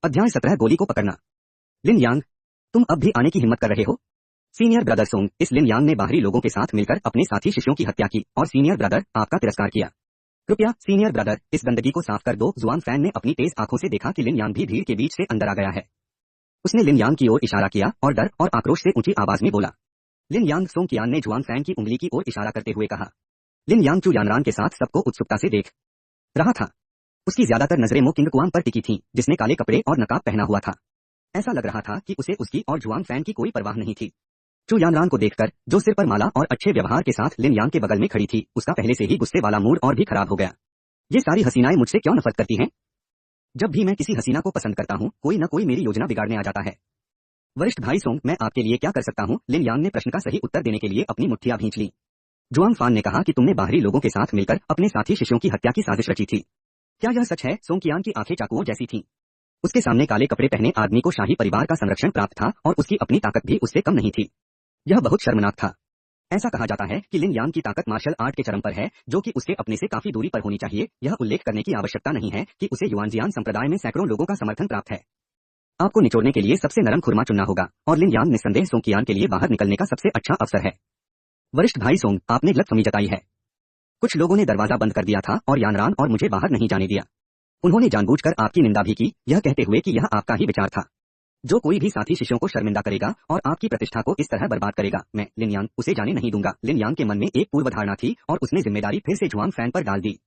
अध्याय 17 गोली को पकड़ना। लिन यांग, तुम अब भी आने की हिम्मत कर रहे हो? सीनियर ब्रदर सोंग, इस लिन यांग ने बाहरी लोगों के साथ मिलकर अपने साथी शिष्यों की हत्या की और सीनियर ब्रदर आपका तिरस्कार किया। कृपया सीनियर ब्रदर, इस गंदगी को साफ कर दो। जुआन फैन ने अपनी तेज आंखों से देखा कि लिन यांग भी भीड़ के बीच से अंदर आ गया है। उसने लिन यांग की ओर इशारा किया और डर और आक्रोश से ऊंची आवाज में बोला। लिन यांग, सोंग कियान ने जुआन फैन की उंगली की ओर इशारा करते हुए कहा। लिन यांग चू यानरान के साथ सबको उत्सुकता से देख रहा था। उसकी ज्यादातर नजरें मो किंगकुआंग पर टिकी थीं, जिसने काले कपड़े और नकाब पहना हुआ था। ऐसा लग रहा था कि उसे उसकी और जुआन फैन की कोई परवाह नहीं थी। चू यानरान को देखकर, जो सिर पर माला और अच्छे व्यवहार के साथ लिन यांग के बगल में खड़ी थी, उसका पहले से ही गुस्से वाला मूड और भी खराब हो गया। ये सारी हसीनाएं मुझसे क्यों नफरत करती हैं? जब भी मैं किसी हसीना को पसंद करता हूँ कोई न कोई मेरी योजना बिगाड़ने आ जाता है। वरिष्ठ भाई सोंग, मैं आपके लिए क्या कर सकता हूँ? लिन यांग ने प्रश्न का सही उत्तर देने के लिए अपनी मुट्ठियां भींच ली। जुआन फान ने कहा कि तुमने बाहरी लोगों के साथ मिलकर अपने साथी शिष्यों की हत्या की साजिश रची थी। क्या यह सच है? सोंग कियान की आंखें चाकुओं जैसी थीं। उसके सामने काले कपड़े पहने आदमी को शाही परिवार का संरक्षण प्राप्त था और उसकी अपनी ताकत भी उससे कम नहीं थी। यह बहुत शर्मनाक था। ऐसा कहा जाता है कि लिन यांग की ताकत मार्शल आर्ट के चरम पर है, जो कि उसके अपने से काफी दूरी पर होनी चाहिए। यह उल्लेख करने की आवश्यकता नहीं है कि उसे युआनजियान संप्रदाय में सैकड़ों लोगों का समर्थन प्राप्त है। आपको निचोड़ने के लिए सबसे नरम खुरमा चुनना होगा और लिन यांग निस्संदेह सोंग कियान के लिए बाहर निकलने का सबसे अच्छा अवसर है। वरिष्ठ भाई सोंग, आपने गलतफहमी जताई है। कुछ लोगों ने दरवाजा बंद कर दिया था और यानरान और मुझे बाहर नहीं जाने दिया। उन्होंने जानबूझकर आपकी निंदा भी की, यह कहते हुए कि यह आपका ही विचार था। जो कोई भी साथी शिष्यों को शर्मिंदा करेगा और आपकी प्रतिष्ठा को इस तरह बर्बाद करेगा, मैं लिन यांग उसे जाने नहीं दूंगा। लिन यांग के मन में एक पूर्व धारणा थी और उसने जिम्मेदारी फिर से जुआन फैन पर डाल दी।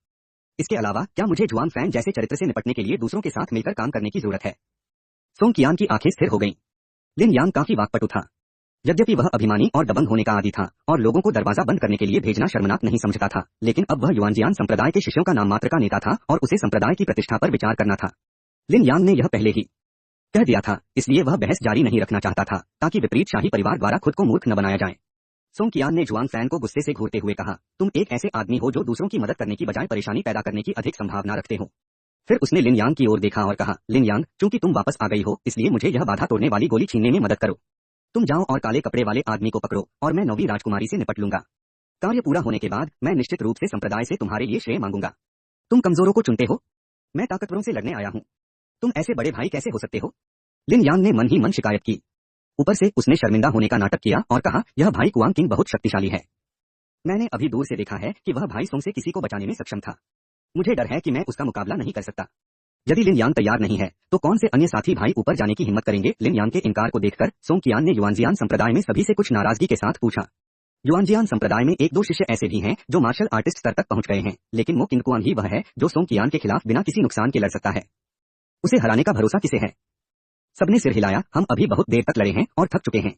इसके अलावा क्या मुझे जुआन फैन जैसे चरित्र से निपटने के लिए दूसरों के साथ मिलकर काम करने की जरूरत है? सोंग कियान की आंखें स्थिर हो गईं। लिन यांग काफी वाकपटु था। यद्यपि वह अभिमानी और दबंग होने का आदी था और लोगों को दरवाजा बंद करने के लिए भेजना शर्मनाक नहीं समझता था, लेकिन अब वह युआनजियान संप्रदाय के शिष्यों का नाम मात्र का नेता था और उसे संप्रदाय की प्रतिष्ठा पर विचार करना था। लिन यांग ने यह पहले ही कह दिया था, इसलिए वह बहस जारी नहीं रखना चाहता था ताकि विपरीत शाही परिवार द्वारा खुद को मूर्ख न बनाया जाए। सोंग कियान ने जुआंग फैन को गुस्से से घूरते हुए कहा, तुम एक ऐसे आदमी हो जो दूसरों की मदद करने की बजाय परेशानी पैदा करने की अधिक संभावना रखते हो। फिर उसने लिन यांग की ओर देखा और कहा, लिन यांग, चूंकि तुम वापस आ गई हो इसलिए मुझे यह बाधा तोड़ने वाली गोली छीनने में मदद करो। तुम जाओ और काले कपड़े वाले आदमी को पकड़ो और मैं 9वीं राजकुमारी से निपट लूंगा। कार्य पूरा होने के बाद मैं निश्चित रूप से संप्रदाय से तुम्हारे लिए श्रेय मांगूंगा। तुम कमजोरों को चुनते हो, मैं ताकतवरों से लड़ने आया हूँ। तुम ऐसे बड़े भाई कैसे हो सकते हो? लिन यांग ने मन ही मन शिकायत की। ऊपर से उसने शर्मिंदा होने का नाटक किया और कहा, यह भाई कुआंग किंग बहुत शक्तिशाली है। मैंने अभी दूर से देखा है कि वह भाई सोंग से किसी को बचाने में सक्षम था। मुझे डर है कि मैं उसका मुकाबला नहीं कर सकता। यदि लिन यांग तैयार नहीं है तो कौन से अन्य साथी भाई ऊपर जाने की हिम्मत करेंगे? लिन यांग के इनकार को देखकर सोंग कियान ने युआनजियान संप्रदाय में सभी से कुछ नाराजगी के साथ पूछा। युआनजियान संप्रदाय में एक दो शिष्य ऐसे भी हैं जो मार्शल आर्टिस्ट स्तर तक पहुंच गए हैं, लेकिन मो किंगकुआन ही वह है जो सोंग कियान के खिलाफ बिना किसी नुकसान के लड़ सकता है। उसे हराने का भरोसा किसे है? सबने सिर हिलाया। हम अभी बहुत देर तक लड़े हैं और थक चुके हैं।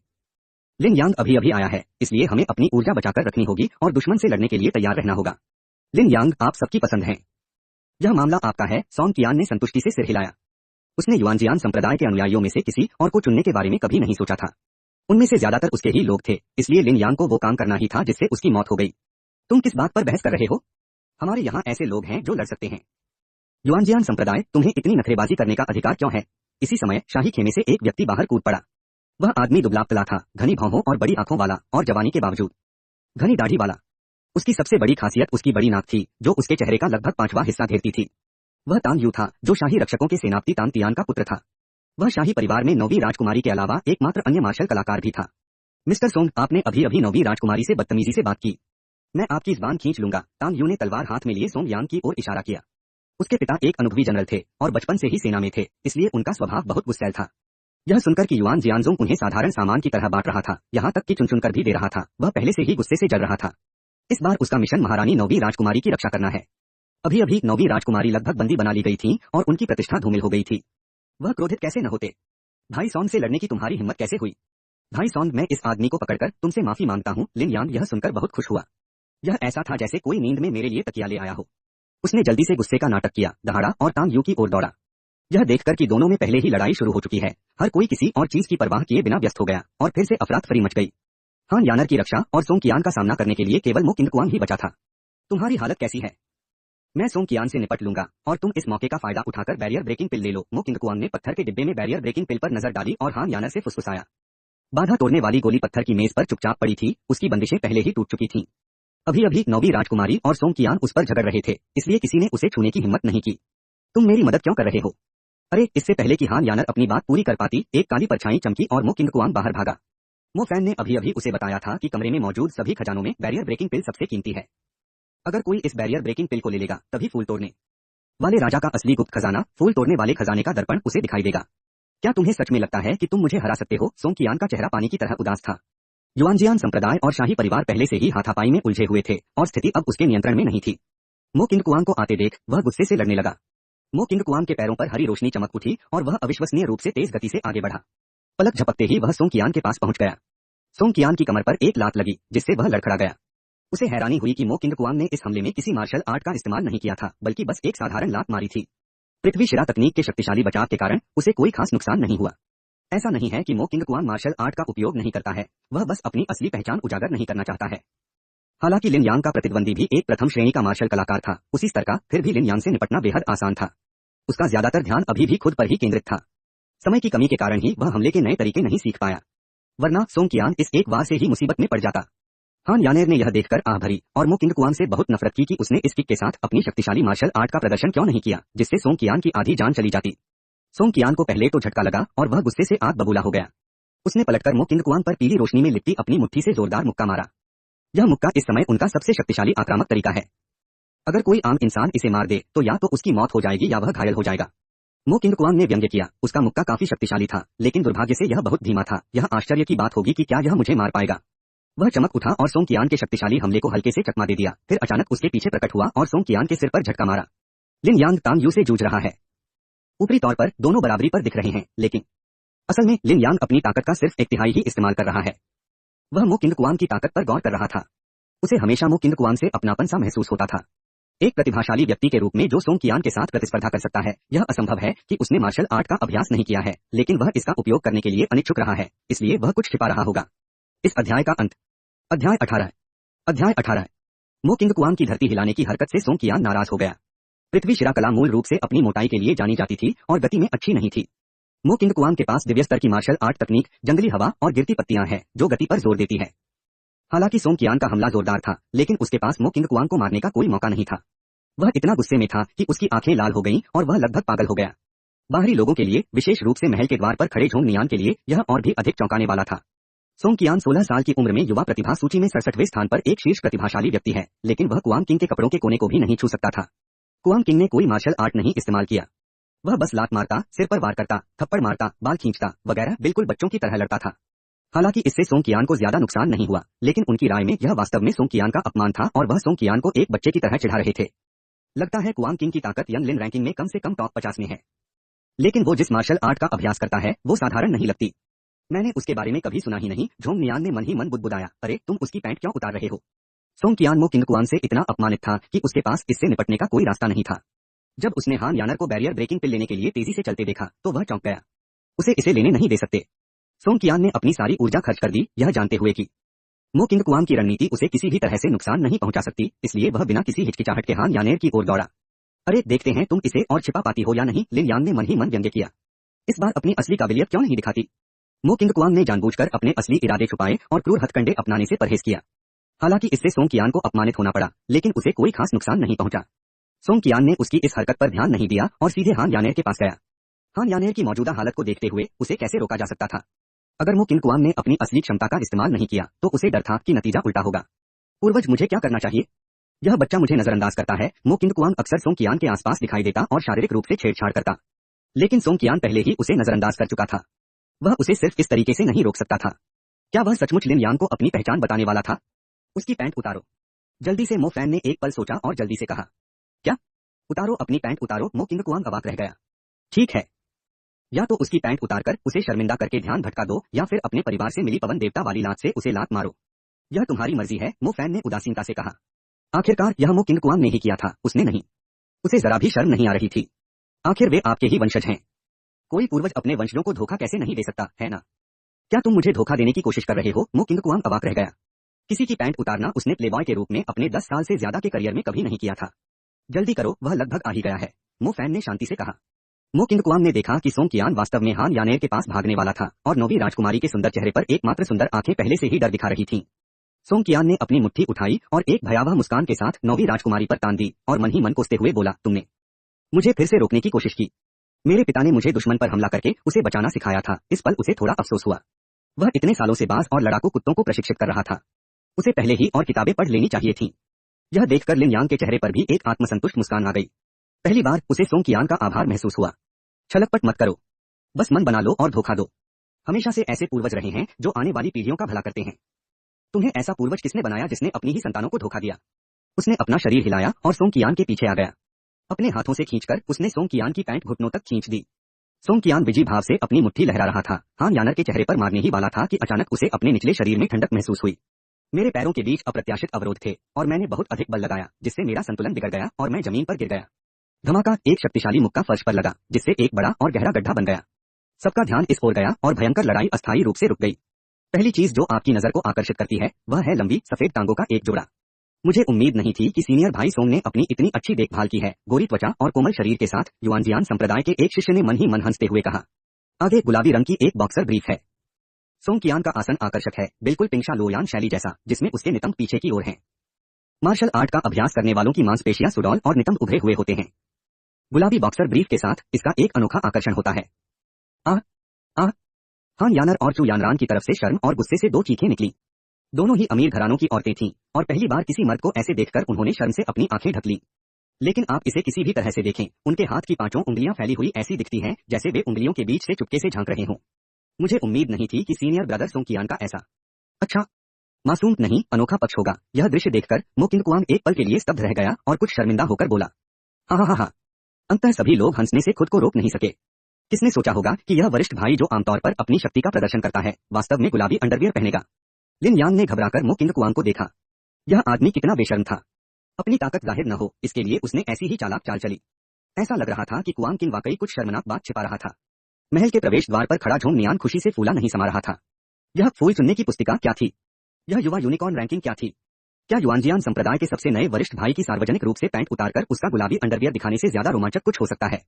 लिन यांग अभी अभी आया है, इसलिए हमें अपनी ऊर्जा बचाकर रखनी होगी और दुश्मन से लड़ने के लिए तैयार रहना होगा। लिन यांग, आप सबकी पसंद है। यह मामला आपका है। सोंग कियान ने संतुष्टि से सिर हिलाया। उसने युआनजियान संप्रदाय के अनुयायियों में से किसी और को चुनने के बारे में कभी नहीं सोचा था। उनमें से ज्यादातर उसके ही लोग थे, इसलिए लिन यांग को वो काम करना ही था जिससे उसकी मौत हो गई। तुम किस बात पर बहस कर रहे हो? हमारे यहाँ ऐसे लोग हैं जो लड़ सकते हैं। युआनजियान संप्रदाय, तुम्हें इतनी नखरेबाजी करने का अधिकार क्यों है? इसी समय शाही खेमे से एक व्यक्ति बाहर कूद पड़ा। वह आदमी दुबला पतला था, घनी भौहों और बड़ी आंखों वाला और जवानी के बावजूद घनी दाढ़ी वाला। उसकी सबसे बड़ी खासियत उसकी बड़ी नाक थी जो उसके चेहरे का लगभग 5वां हिस्सा घेरती थी। वह तांग यू था जो शाही रक्षकों के सेनापति तांग तियान का पुत्र था। वह शाही परिवार में 9वीं राजकुमारी के अलावा एकमात्र अन्य मार्शल कलाकार भी था। मिस्टर सोंग, आपने अभी अभी 9वीं राजकुमारी से बदतमीजी से बात की। मैं आपकी ज़बान खींच लूंगा। तांग यू ने तलवार हाथ में लिए सोंग यांग की ओर इशारा किया। उसके पिता एक अनुभवी जनरल थे और बचपन से ही सेना में थे, इसलिए उनका स्वभाव बहुत गुस्सैल था। यह सुनकर कि युआन जियानजोंग उन्हें साधारण सामान की तरह बांट रहा था, यहाँ तक कि चुन कर भी दे रहा था, वह पहले से ही गुस्से से जल रहा था। इस बार उसका मिशन महारानी 9वीं राजकुमारी की रक्षा करना है। अभी अभी 9वीं राजकुमारी लगभग बंदी बना ली गई थी और उनकी प्रतिष्ठा धूमिल हो गई थी। वह क्रोधित कैसे न होते? भाई सॉन्ग से लड़ने की तुम्हारी हिम्मत कैसे हुई? भाई सॉन्ग, मैं इस आदमी को पकड़कर तुमसे माफी मांगता हूँ। लिन यांग यह सुनकर बहुत खुश हुआ। यह ऐसा था जैसे कोई नींद में मेरे लिए तकिया ले आया हो। उसने जल्दी से गुस्से का नाटक किया, दहाड़ा और तांग यू की ओर दौड़ा। यह देखकर कि दोनों में पहले ही लड़ाई शुरू हो चुकी है, हर कोई किसी और चीज की परवाह किए बिना व्यस्त हो गया और फिर से अफरा-तफरी मच गई। हान यानर की रक्षा और सोंग कियान का सामना करने के लिए केवल मो किंगकुआंग ही बचा था। तुम्हारी हालत कैसी है? मैं सोंग कियान से निपट लूंगा और तुम इस मौके का फायदा उठाकर बैरियर ब्रेकिंग पिल ले लो। मो किंगकुआंग ने पत्थर के डिब्बे में बैरियर ब्रेकिंग पिल पर नजर डाली और हान यानर से फुसफुसाया। बाधा तोड़ने वाली गोली पत्थर की मेज पर चुपचाप पड़ी थी, उसकी बंदिशें पहले ही टूट चुकी थीं। अभी अभी 9वीं राजकुमारी और सोंग कियान उस पर झगड़ रहे थे, इसलिए किसी ने उसे छूने की हिम्मत नहीं की। तुम मेरी मदद क्यों कर रहे हो? अरे, इससे पहले कि हान यानर अपनी बात पूरी कर पाती, एक काली परछाई चमकी और मो किंगकुआंग बाहर भागा। मो फैन ने अभी अभी उसे बताया था कि कमरे में मौजूद सभी खजानों में बैरियर ब्रेकिंग पिल सबसे कीमती है। अगर कोई इस बैरियर ब्रेकिंग पिल को ले लेगा तभी फूल तोड़ने वाले राजा का असली गुप्त खजाना, फूल तोड़ने वाले खजाने का दर्पण उसे दिखाई देगा। क्या तुम्हें सच में लगता है कि तुम मुझे हरा सकते हो? सोंग कियान का चेहरा पानी की तरह उदास था। युआनजियान संप्रदाय और शाही परिवार पहले से ही हाथापाई में उलझे हुए थे और स्थिति अब उसके नियंत्रण में नहीं थी। मो किंगकुआंग को आते देख वह गुस्से से लड़ने लगा। मो किंगकुआंग के पैरों पर हरी रोशनी चमक उठी और वह अविश्वसनीय रूप से तेज गति से आगे बढ़ा। पलक झपकते ही वह सोंग कियान के पास पहुंच गया। सोंग कियान की कमर पर एक लात लगी जिससे वह लड़खड़ा गया। उसे हैरानी हुई कि मो किंगकुआंग ने इस हमले में किसी मार्शल आर्ट का इस्तेमाल नहीं किया था, बल्कि बस एक साधारण लात मारी थी। पृथ्वी शिरा तकनीक के शक्तिशाली बचाव के कारण उसे कोई खास नुकसान नहीं हुआ। ऐसा नहीं है कि मो किंगकुआंग मार्शल आर्ट का उपयोग नहीं करता है, वह बस अपनी असली पहचान उजागर नहीं करना चाहता है। हालांकि लिन यांग का प्रतिद्वंदी भी एक प्रथम श्रेणी का मार्शल कलाकार था, उसी स्तर का, फिर भी लिन यांग से निपटना बेहद आसान था। उसका ज्यादातर ध्यान अभी भी खुद पर ही केंद्रित था। समय की कमी के कारण ही वह हमले के नए तरीके नहीं सीख पाया, वरना सोंग कियान इस एक वार से ही मुसीबत में पड़ जाता। हान यानेर ने यह देखकर आह भरी और मो किंगकुआंग से बहुत नफरत की कि उसने इस किक के साथ अपनी शक्तिशाली मार्शल आर्ट का प्रदर्शन क्यों नहीं किया, जिससे सोंग कियान की आधी जान चली जाती। सोंग कियान को पहले तो झटका लगा और वह गुस्से से आग बबूला हो गया। उसने पलटकर मो किंगकुआंग पर पीली रोशनी में लिपटी अपनी मुट्ठी से जोरदार मुक्का मारा। यह मुक्का इस समय उनका सबसे शक्तिशाली आक्रामक तरीका है। अगर कोई आम इंसान इसे मार दे तो या तो उसकी मौत हो जाएगी या वह घायल हो जाएगा। मो किंगकुआंग ने व्यंग्य किया, उसका मुक्का काफी शक्तिशाली था, लेकिन दुर्भाग्य से यह बहुत धीमा था। यह आश्चर्य की बात होगी कि क्या यह मुझे मार पाएगा। वह चमक उठा और सोंग कियान के शक्तिशाली हमले को हल्के से चकमा दे दिया, फिर अचानक उसके पीछे प्रकट हुआ और सोंग कियान के सिर पर झटका मारा। लिन यांग तांग यू से जूझ रहा है। ऊपरी तौर पर दोनों बराबरी पर दिख रहे हैं, लेकिन असल में लिन यांग अपनी ताकत का सिर्फ एक तिहाई ही इस्तेमाल कर रहा है। वह मो किंगकुआंग की ताकत पर गौर कर रहा था। उसे हमेशा मो किंगकुआंग से अपनापन सा महसूस होता था। एक प्रतिभाशाली व्यक्ति के रूप में जो सोंग कियान के साथ प्रतिस्पर्धा कर सकता है, यह असंभव है कि उसने मार्शल आर्ट का अभ्यास नहीं किया है, लेकिन वह इसका उपयोग करने के लिए अनिच्छुक रहा है, इसलिए वह कुछ छिपा रहा होगा। इस अध्याय का अंत। अध्याय 18। अध्याय 18। मो किंग कुआंग की धरती हिलाने की हरकत से सोंग कियान नाराज हो गया। पृथ्वी शिराकला मूल रूप से अपनी मोटाई के लिए जानी जाती थी और गति में अच्छी नहीं थी। मो किंग कुआंग के पास दिव्य स्तर की मार्शल आर्ट तकनीक, जंगली हवा और गिरती पत्तियां हैं जो गति पर जोर देती है। हालांकि सोंग कियान का हमला जोरदार था, लेकिन उसके पास मो किंग कुआंग को मारने का कोई मौका नहीं था। वह इतना गुस्से में था कि उसकी आंखें लाल हो गईं और वह लगभग पागल हो गया। बाहरी लोगों के लिए, विशेष रूप से महल के द्वार पर खड़े झोंग नियान के लिए यह और भी अधिक चौंकाने वाला था। सोंग कियान 16 साल की उम्र में युवा प्रतिभा सूची में 67वें स्थान पर एक शीर्ष प्रतिभाशाली व्यक्ति है, लेकिन वह कुआंग किंग के कपड़ों के कोने को भी नहीं छू सकता था। कुआंग किंग ने कोई मार्शल आर्ट नहीं इस्तेमाल किया। वह बस लात मारता, सिर पर वार करता, थप्पड़ मारता, बाल खींचता वगैरह बिल्कुल बच्चों की तरह लड़ता था। हालांकि इससे सोंग कियान को ज्यादा नुकसान नहीं हुआ, लेकिन उनकी राय में यह वास्तव में सोंग कियान का अपमान था और वह सोंग कियान को एक बच्चे की तरह चिढ़ा रहे थे। लगता है कुआंग किंग की ताकत यंग लिन रैंकिंग में कम से कम टॉप 50 में है, लेकिन वो जिस मार्शल आर्ट का अभ्यास करता है वो साधारण नहीं लगती। मैंने उसके बारे में कभी सुना ही नहीं। झोंग नियान ने मन ही मन बुदबुदाया, अरे तुम उसकी पैंट क्यों उतार रहे हो? सोंग कियान मो किंग कुआंग से इतना अपमानित था कि उसके पास इससे निपटने का कोई रास्ता नहीं था। जब उसने हान यानर को बैरियर ब्रेकिंग पिल लेने के लिए तेजी से चलते देखा तो वह चौंक गया। उसे इसे लेने नहीं दे सकते। सोंग कियान ने अपनी सारी ऊर्जा खर्च कर दी, यह जानते हुए कि मो किंग कुआंग की रणनीति उसे किसी भी तरह से नुकसान नहीं पहुंचा सकती, इसलिए वह बिना किसी हिचकिचाहट के हान यानेर की ओर दौड़ा। अरे देखते हैं तुम इसे और छिपा पाती हो या नहीं, लिन यान ने मन ही मन व्यंग्य किया। इस बार अपनी असली काबिलियत क्यों नहीं दिखाती? मो किंग कुआंग ने जानबूझकर अपने असली इरादे छुपाए और क्रूर हथकंडे अपनाने से परहेज किया। हालांकि इससे सोंग कियान को अपमानित होना पड़ा, लेकिन उसे कोई खास नुकसान नहीं पहुंचा। सोंग कियान ने उसकी इस हरकत पर ध्यान नहीं दिया और सीधे हान यानेर के पास गया। हान यानेर की मौजूदा हालत को देखते हुए उसे कैसे रोका जा सकता था? अगर मो किंग कुआंग ने अपनी असली क्षमता का इस्तेमाल नहीं किया तो उसे डर था कि नतीजा उल्टा होगा। पूर्वज, मुझे क्या करना चाहिए? यह बच्चा मुझे नजरअंदाज करता है। मो किंग कुआंग अक्सर सोंग कियान के आसपास दिखाई देता और शारीरिक रूप से छेड़छाड़ करता, लेकिन सोंग कियान पहले ही उसे नजरअंदाज कर चुका था। वह उसे सिर्फ इस तरीके से नहीं रोक सकता था। क्या वह सचमुच लिन यान को अपनी पहचान बताने वाला था? उसकी पैंट उतारो जल्दी से, मो फैन ने एक पल सोचा और जल्दी से कहा। क्या? उतारो अपनी पैंट उतारो। मो किंग कुआंग अवाक रह गया। ठीक है, या तो उसकी पैंट उतारकर उसे शर्मिंदा करके ध्यान भटका दो या फिर अपने परिवार से मिली पवन देवता वाली लात से उसे लात मारो। यह तुम्हारी मर्जी है, मो फैन ने उदासीनता से कहा। आखिरकार यह मो किंग कुआंग ने ही किया था, उसने नहीं। उसे जरा भी शर्म नहीं आ रही थी। आखिर वे आपके ही वंशज हैं। कोई पूर्वज अपने वंशजों को धोखा कैसे नहीं दे सकता, है ना? क्या तुम मुझे धोखा देने की कोशिश कर रहे हो? मो किंग कुआंग अवाक रह गया। किसी की पैंट उतारना उसने प्लेबॉय के रूप में अपने 10 साल से ज्यादा के करियर में कभी नहीं किया था। जल्दी करो, वह लगभग आ ही गया है, मो फैन ने शांति से कहा। मो किंग कुआंग ने देखा कि सोंग कियान वास्तव में हान यानेर के पास भागने वाला था और नौवीं राजकुमारी के सुंदर चेहरे पर एकमात्र सुंदर आंखें पहले से ही डर दिखा रही थीं। सोंग कियान ने अपनी मुट्ठी उठाई और एक भयावह मुस्कान के साथ नौवीं राजकुमारी पर तान दी और मन ही मन कोसते हुए बोला, तुमने मुझे फिर से रोकने की कोशिश की। मेरे पिता ने मुझे दुश्मन पर हमला करके उसे बचाना सिखाया था। इस पल उसे थोड़ा अफसोस हुआ। वह इतने सालों से बाज और लड़ाकू कुत्तों को प्रशिक्षित कर रहा था। उसे पहले ही और किताबें पढ़ लेनी चाहिए थीं। यह देखकर लिन यांग के चेहरे पर भी एक आत्मसंतुष्ट मुस्कान आ गई। पहली बार उसे सोंग कियान का आभार महसूस हुआ। छलकपट मत करो, बस मन बना लो और धोखा दो। हमेशा से ऐसे पूर्वज रहे हैं जो आने वाली पीढ़ियों का भला करते हैं। तुम्हें ऐसा पूर्वज किसने बनाया जिसने अपनी ही संतानों को धोखा दिया? उसने अपना शरीर हिलाया और सोंग कियान के पीछे आ गया। अपने हाथों से खींचकर उसने सोंग कियान की पैंट घुटनों तक खींच दी। सोंग कियान विजयी भाव से अपनी मुट्ठी लहरा रहा था। हान यानर के चेहरे पर मारने ही वाला था कि अचानक उसे अपने निचले शरीर में ठंडक महसूस हुई। मेरे पैरों के बीच अप्रत्याशित अवरोध थे और मैंने बहुत अधिक बल लगाया, जिससे मेरा संतुलन बिगड़ गया और मैं जमीन पर गिर गया। धमाका, एक शक्तिशाली मुक्का फर्श पर लगा, जिससे एक बड़ा और गहरा गड्ढा बन गया। सबका ध्यान इस ओर गया और भयंकर लड़ाई अस्थायी रूप से रुक गई। पहली चीज जो आपकी नजर को आकर्षित करती है वह है लंबी सफेद टांगों का एक जोड़ा। मुझे उम्मीद नहीं थी कि सीनियर भाई सोंग ने अपनी इतनी अच्छी देखभाल की है। गोरी त्वचा और कोमल शरीर के साथ युआनजियान संप्रदाय के एक शिष्य ने मन ही मन हंसते हुए कहा। आगे गुलाबी रंग की एक बॉक्सर ब्रीफ है। सोंग कियान का आसन आकर्षक है, बिल्कुल पिंगशा लोयान शैली जैसा, जिसमें उसके नितंब पीछे की ओर हैं। मार्शल आर्ट का अभ्यास करने वालों की मांसपेशियां सुडौल और नितंब उभरे हुए होते हैं। गुलाबी बॉक्सर ब्रीफ के साथ इसका एक अनोखा आकर्षण होता है। आ आ हान यानर और चू यानरान की तरफ से शर्म और गुस्से से दो चीखें निकली। दोनों ही अमीर घरानों की औरतें थीं और पहली बार किसी मर्द को ऐसे देखकर उन्होंने शर्म से अपनी आंखें ढक ली। लेकिन आप इसे किसी भी तरह से देखें, उनके हाथ की पांचों उंगलियां फैली हुई ऐसी दिखती हैं जैसे वे उंगलियों के बीच से चुपके से झांक रहे हों। मुझे उम्मीद नहीं थी कि सीनियर ब्रदर सोंग कियान का ऐसा अच्छा मासूम नहीं अनोखा पक्ष होगा। यह दृश्य देखकर मो किंग कुआंग एक पल के लिए स्तब्ध रह गया और कुछ शर्मिंदा होकर बोला, हा हा हा। अंततः सभी लोग हंसने से खुद को रोक नहीं सके। किसने सोचा होगा कि यह वरिष्ठ भाई जो आमतौर पर अपनी शक्ति का प्रदर्शन करता है, वास्तव में गुलाबी अंडरवियर पहनेगा। लिन यांग ने घबराकर मो किंग कुआंग को देखा। यह आदमी कितना बेशर्म था। अपनी ताकत जाहिर न हो इसके लिए उसने ऐसी ही चालाक चाल चली। ऐसा लग रहा था कि कुआंग किंग वाकई कुछ शर्मनाक बात छिपा रहा था। महल के प्रवेश द्वार पर खड़ा झोंगनियान खुशी से फूला नहीं समा रहा था। यह फूल चुनने की पुस्तिका क्या थी? यह युवा यूनिकॉर्न रैंकिंग क्या थी? क्या युआनजियान संप्रदाय के सबसे नए वरिष्ठ भाई की सार्वजनिक रूप से पैंट उतारकर उसका गुलाबी अंडरवियर दिखाने से ज्यादा रोमांचक कुछ हो सकता है?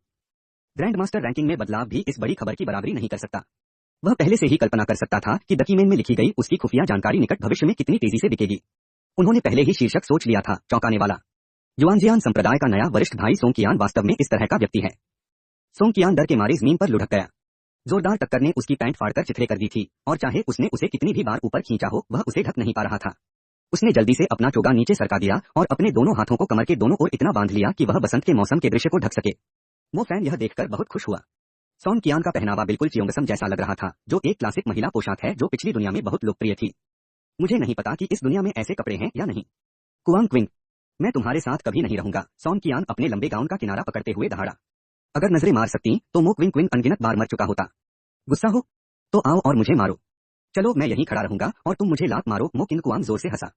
ग्रैंड मास्टर रैंकिंग में बदलाव भी इस बड़ी खबर की बराबरी नहीं कर सकता। वह पहले से ही कल्पना कर सकता था कि डकीमेन में लिखी गई उसकी खुफिया जानकारी निकट भविष्य में कितनी तेजी से बिकेगी। उन्होंने पहले ही शीर्षक सोच लिया था, चौंकाने वाला। युआनजियान संप्रदाय का नया वरिष्ठ भाई सोंगकियान वास्तव में इस तरह का व्यक्ति है। सोंगकियान डर के मारे जमीन पर लुढ़क गया। जोरदार टक्कर ने उसकी पैंट फाड़कर चिथड़े कर दी थी और चाहे उसने उसे कितनी भी बार ऊपर खींचा हो वह उसे ढक नहीं पा रहा था। उसने जल्दी से अपना चोगा नीचे सरका दिया और अपने दोनों हाथों को कमर के दोनों ओर इतना बांध लिया कि वह बसंत के मौसम के दृश्य को ढक सके। वो फैन यह देखकर बहुत खुश हुआ। सोंगकियान का पहनावा बिल्कुल चियोंगसम जैसा लग रहा था, जो एक क्लासिक महिला पोशाक है जो पिछली दुनिया में बहुत लोकप्रिय थी। मुझे नहीं पता कि इस दुनिया में ऐसे कपड़े हैं या नहीं। कुआंग क्विंग, मैं तुम्हारे साथ कभी नहीं रहूंगा। सोंगकियान अपने लंबे गाउन का किनारा पकड़ते हुए दहाड़ा। अगर नजरें मार सकती तो मो क्विंग क्विंग अनगिनत बार मर चुका होता। गुस्सा हो तो आओ और मुझे मारो। चलो मैं यहीं खड़ा रहूंगा और तुम मुझे लात मारो। मो किंग कुआंग जोर से हंसा।